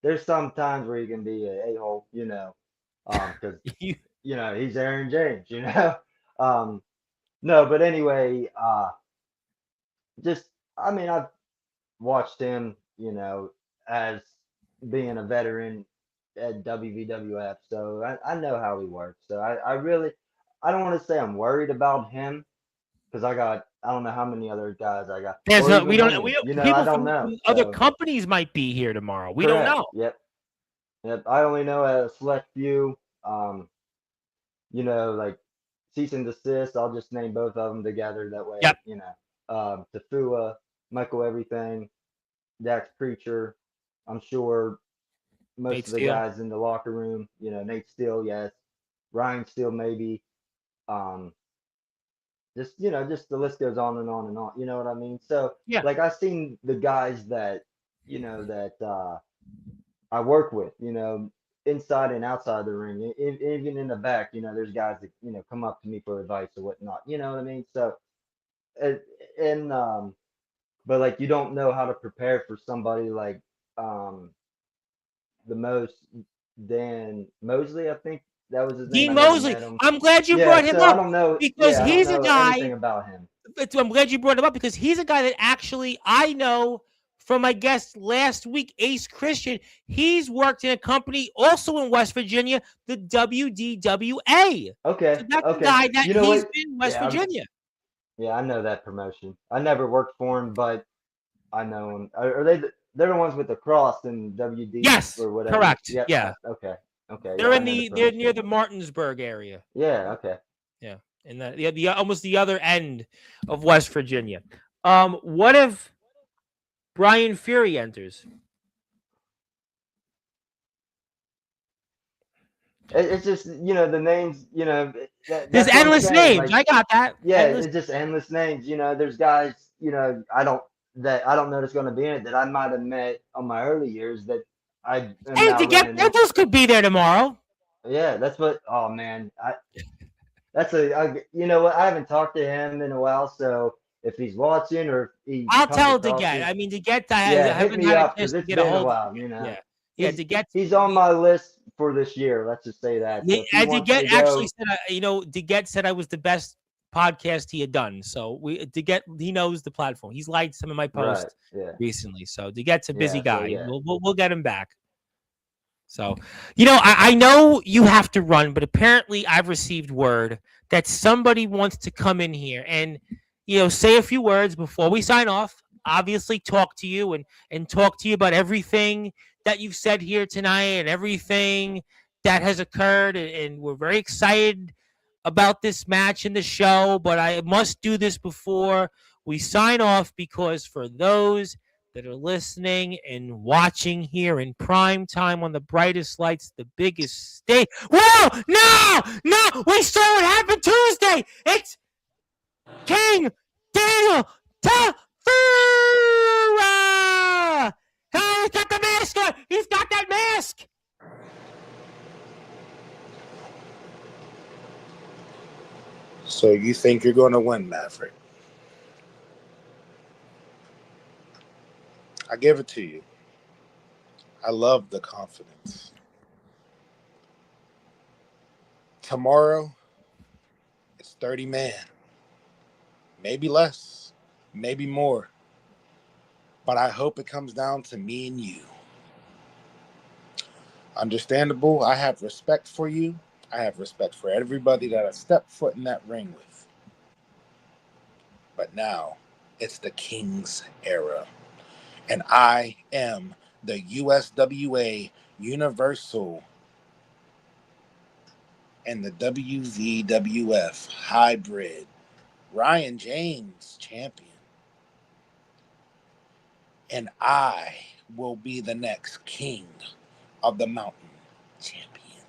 S2: there's some times where he can be a hole. Because
S1: You,
S2: he's Aaron James. Um, no, but anyway, just I mean, I've watched him. As being a veteran at WVWF, so I know how he works. So I really I don't want to say I'm worried about him because I don't know how many other guys I got
S1: there's
S2: or
S1: a, we
S2: even
S1: don't
S2: women.
S1: we
S2: I
S1: people
S2: don't
S1: from
S2: know.
S1: other
S2: So
S1: companies might be here tomorrow. We don't
S2: correct.
S1: know.
S2: Yep. Yep. I only know a select few. Um, like cease and desist. I'll just name both of them together. That way,
S1: Yep.
S2: Tafua, Michael Everything, Dax Preacher. I'm sure most
S1: Nate
S2: of the
S1: Steele.
S2: guys in the locker room. Nate Steele, yes. Ryan Steele, maybe. Um, just the list goes on and on and on. You know what I mean? So,
S1: Yeah.
S2: like, I've seen the guys that that I work with. Inside and outside the ring, even in the back. There's guys that come up to me for advice or whatnot. You know what I mean? So, and, and but like you don't know how to prepare for somebody like um the most, Dan Mosley, I think that was his name.
S1: Dean
S2: I never
S1: Mosley.
S2: met him.
S1: I'm glad you
S2: Yeah,
S1: brought him
S2: so I
S1: up
S2: don't know.
S1: because
S2: Yeah, I don't
S1: he's a
S2: know
S1: guy.
S2: anything about him.
S1: I'm glad you brought him up because he's a guy that actually I know from my guest last week, Ace Christian. He's worked in a company also in West Virginia, the WDWA. So
S2: Okay,
S1: that's the
S2: okay.
S1: guy that
S2: You know
S1: he's
S2: what?
S1: been in West
S2: Yeah,
S1: Virginia.
S2: yeah, I know that promotion. I never worked for him, but I know him. Are they? They're the ones with the cross and WD
S1: Yes,
S2: or whatever.
S1: correct.
S2: Yep.
S1: Yeah.
S2: Okay. Okay.
S1: They're
S2: Yeah, I
S1: in
S2: know the
S1: they're
S2: promotion.
S1: near the Martinsburg area.
S2: Yeah. Okay.
S1: Yeah. In the almost the other end of West Virginia. What if Brian Fury enters?
S2: It's just the names.
S1: There's
S2: That's what I'm
S1: endless
S2: saying.
S1: names.
S2: Like
S1: I got that.
S2: yeah,
S1: Endless.
S2: it's just endless names. There's guys. I don't know that's going to be in it that I might have met on my early years that I am
S1: Hey,
S2: now
S1: to get
S2: running into.
S1: Pickles could be there tomorrow.
S2: Yeah, that's what. Oh man, you know what? I haven't talked to him in a while, so if he's watching or if he
S1: I'll
S2: comes
S1: tell
S2: across
S1: DeGet.
S2: me,
S1: I mean, DeGet, I
S2: yeah, hit
S1: haven't
S2: me
S1: had a
S2: up
S1: chance
S2: because
S1: to
S2: it's
S1: get a
S2: been a
S1: hold of
S2: while.
S1: DeGet. Yeah. Yeah,
S2: He's
S1: DeGet.
S2: he's on my list for this year. Let's just say that. So if he
S1: And
S2: wants
S1: DeGet
S2: to
S1: actually
S2: go,
S1: said, DeGet said I was the best podcast he had done. So DeGet, he knows the platform. He's liked some of my
S2: right?
S1: posts
S2: Yeah,
S1: recently. So DeGet's a busy
S2: yeah. So
S1: guy.
S2: yeah,
S1: We'll get him back. So, I know you have to run, but apparently I've received word that somebody wants to come in here and, say a few words before we sign off. Obviously, talk to you and talk to you about everything that you've said here tonight and everything that has occurred. And we're very excited about this match in the show, but I must do this before we sign off because for those that are listening and watching here in prime time on the brightest lights, the biggest stage. Whoa! No! No! We saw what happened Tuesday! It's King Daniel Tafura! Hey, he's got the mask on! He's got that mask!
S3: So you think you're going to win, Maverick? I give it to you. I love the confidence. Tomorrow, it's 30 man. Maybe less, maybe more. But I hope it comes down to me and you. Understandable, I have respect for you. I have respect for everybody that I stepped foot in that ring with. But now, it's the King's era. And I am the USWA Universal and the WVWF Hybrid Ryan James champion. And I will be the next king of the mountain champion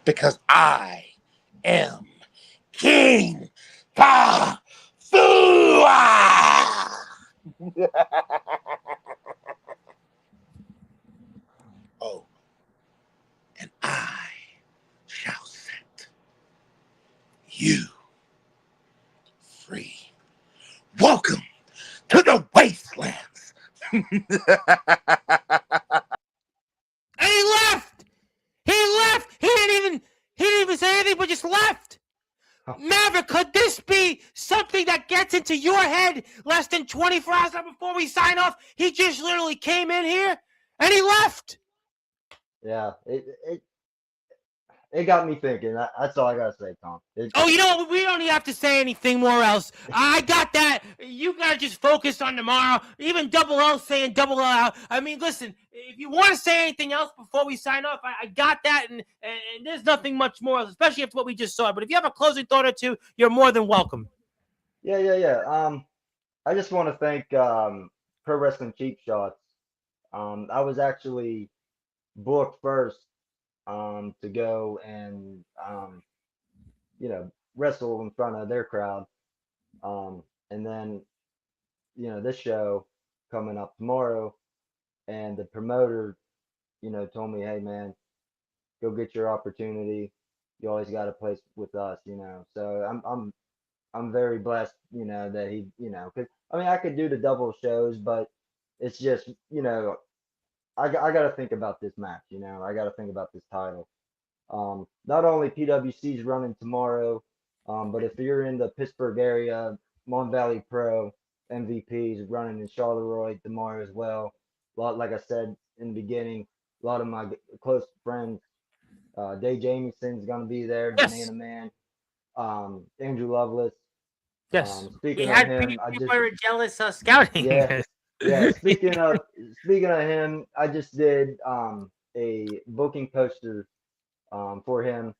S3: because I am King Kafua. Oh, and I shall set you free. Welcome to the wastelands.
S1: And he left! He left! He didn't even say anything, but just left! Maverick, could this be something that gets into your head less than 24 hours before we sign off? He just literally came in here and he left.
S2: yeah. It got me thinking. That's all I gotta say, Tom.
S1: Oh, we don't even have to say anything more else. I got that. You gotta just focus on tomorrow. Even Double L saying Double L out. I mean, listen, if you want to say anything else before we sign off, I got that, and there's nothing much more, especially after what we just saw. But if you have a closing thought or two, you're more than welcome.
S2: Yeah. I just want to thank Pro Wrestling Cheap Shots. I was actually booked first to go and wrestle in front of their crowd. And then this show coming up tomorrow, and the promoter told me, hey man, go get your opportunity. You always got a place with us. So I'm very blessed, that he, because I mean I could do the double shows, but it's just I got to think about this match. I got to think about this title. Not only PWC's running tomorrow, but if you're in the Pittsburgh area, Mon Valley Pro MVP is running in Charleroi tomorrow as well. Like I said in the beginning, a lot of my close friends, Dave Jamieson's gonna be there,
S1: Yes.
S2: Banana Man, Andrew Lovelace.
S1: Yes. We
S2: Speaking of
S1: had
S2: him, I
S1: people
S2: just
S1: were jealous scouting.
S2: yeah, yeah. Speaking of him, I just did a booking poster for him.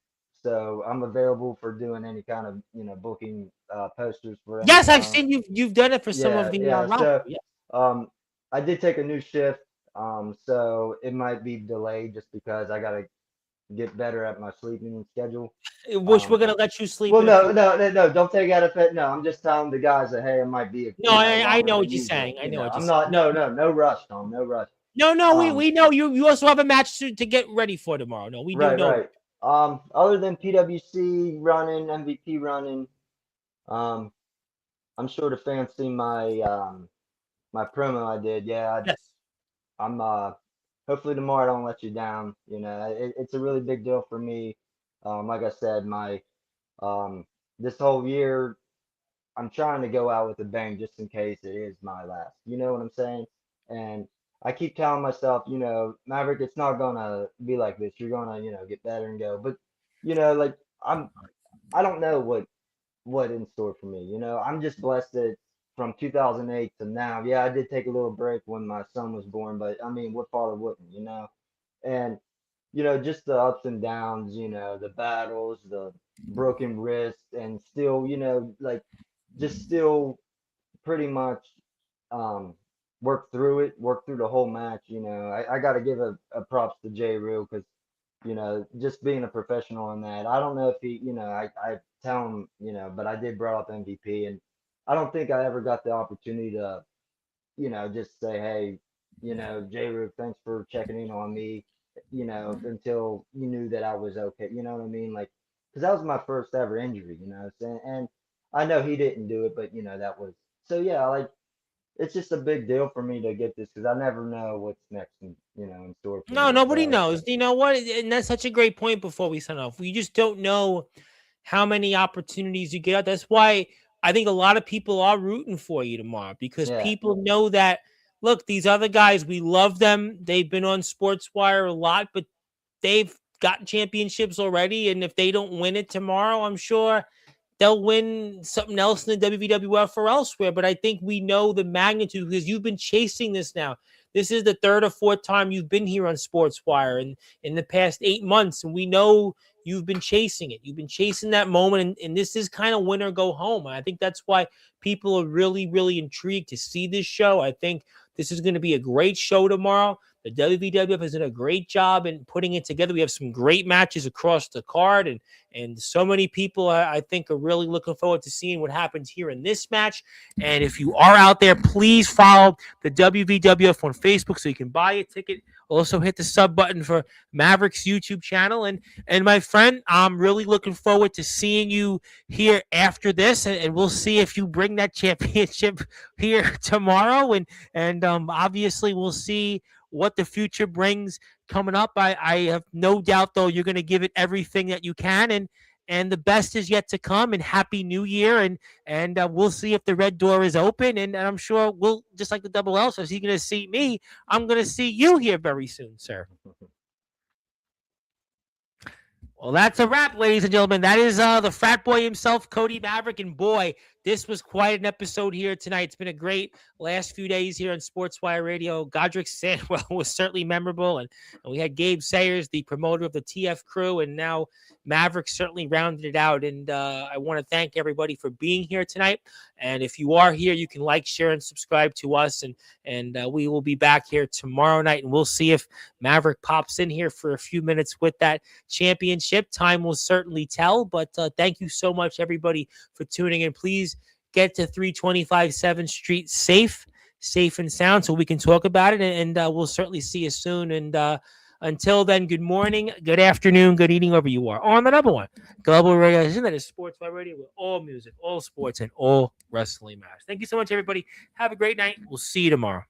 S2: So I'm available for doing any kind of booking posters for any
S1: Yes, I've
S2: talent.
S1: seen you've done it for some of
S2: Yeah,
S1: the
S2: yeah.
S1: roster.
S2: So
S1: Yeah.
S2: um, I did take a new shift. So it might be delayed just because I gotta get better at my sleeping schedule.
S1: Which we're
S2: Um,
S1: gonna let you sleep
S2: well,
S1: in a few.
S2: no. Don't take out of it. No, I'm just telling the guys that hey, it might be
S1: No, I
S2: longer
S1: know
S2: than
S1: what you're
S2: usual.
S1: saying. I know what you're
S2: I'm
S1: saying.
S2: not.
S1: No,
S2: No rush, Tom. No rush.
S1: no,
S2: Um,
S1: we know you also have a match to get ready for tomorrow. No, we do
S2: right,
S1: know
S2: right.
S1: that.
S2: Other than PWC running, MVP running, um, I'm sure the fans see my promo I did. Yeah,
S1: Yes.
S2: I'm hopefully tomorrow I don't let you down. It's a really big deal for me. Like I said, my um this whole year I'm trying to go out with a bang just in case it is my last. You know what I'm saying? And I keep telling myself, Maverick, it's not gonna be like this. You're gonna, get better and go. But, like I don't know what in store for me. I'm just blessed that from 2008 to now. Yeah, I did take a little break when my son was born, but I mean, what father wouldn't? And just the ups and downs, the battles, the broken wrist, and still, like just still pretty much um work through the whole match. I got to give a props to Jay Rue because just being a professional in that. I don't know if he, I tell him, but I did brought up MVP, and I don't think I ever got the opportunity to, just say, hey, J. Rube, thanks for checking in on me, until you knew that I was okay. You know what I mean? Like, because that was my first ever injury, and I know he didn't do it, but that was so yeah, like it's just a big deal for me to get this because I never know what's next, in store for
S1: No,
S2: me.
S1: nobody
S2: So
S1: knows. You know what? And that's such a great point before we sign off. We just don't know how many opportunities you get. That's why I think a lot of people are rooting for you tomorrow because
S2: yeah,
S1: people know that, look, these other guys, we love them. They've been on Sportswire a lot, but they've got championships already. And if they don't win it tomorrow, I'm sure they'll win something else in the WWF or elsewhere. But I think we know the magnitude because you've been chasing this now. This is the third or fourth time you've been here on Sportswire and in the past 8 months. And we know you've been chasing it. You've been chasing that moment. And this is kind of win or go home. And I think that's why people are really, really intrigued to see this show. I think this is going to be a great show tomorrow. The WWF has done a great job in putting it together. We have some great matches across the card, and so many people I think are really looking forward to seeing what happens here in this match. And if you are out there, please follow the WVWF on Facebook so you can buy a ticket. Also hit the sub button for Maverick's YouTube channel. And my friend, I'm really looking forward to seeing you here after this, and we'll see if you bring that championship here tomorrow. And obviously we'll see what the future brings coming up. I have no doubt, though, you're going to give it everything that you can, and the best is yet to come. And happy New Year, and we'll see if the red door is open, and I'm sure we'll just like the double L. So if he's going to see me, I'm going to see you here very soon, sir. Well, that's a wrap, ladies and gentlemen. That is the frat boy himself, Cody Maverick. And boy, this was quite an episode here tonight. It's been a great last few days here on Sportswire Radio. Godric Sandwell was certainly memorable. And we had Gabe Sayers, the promoter of the TF crew. And now Maverick certainly rounded it out. And I want to thank everybody for being here tonight. And if you are here, you can like, share, and subscribe to us. And we will be back here tomorrow night. And we'll see if Maverick pops in here for a few minutes with that championship. Time will certainly tell, but thank you so much, everybody, for tuning in. Please get to 325 7th Street safe and sound so we can talk about it, and we'll certainly see you soon. And until then, good morning, good afternoon, good evening, wherever you are. On the number one global radio station that is Sports by Radio, with all music, all sports, and all wrestling matters. Thank you so much, everybody. Have a great night. We'll see you tomorrow.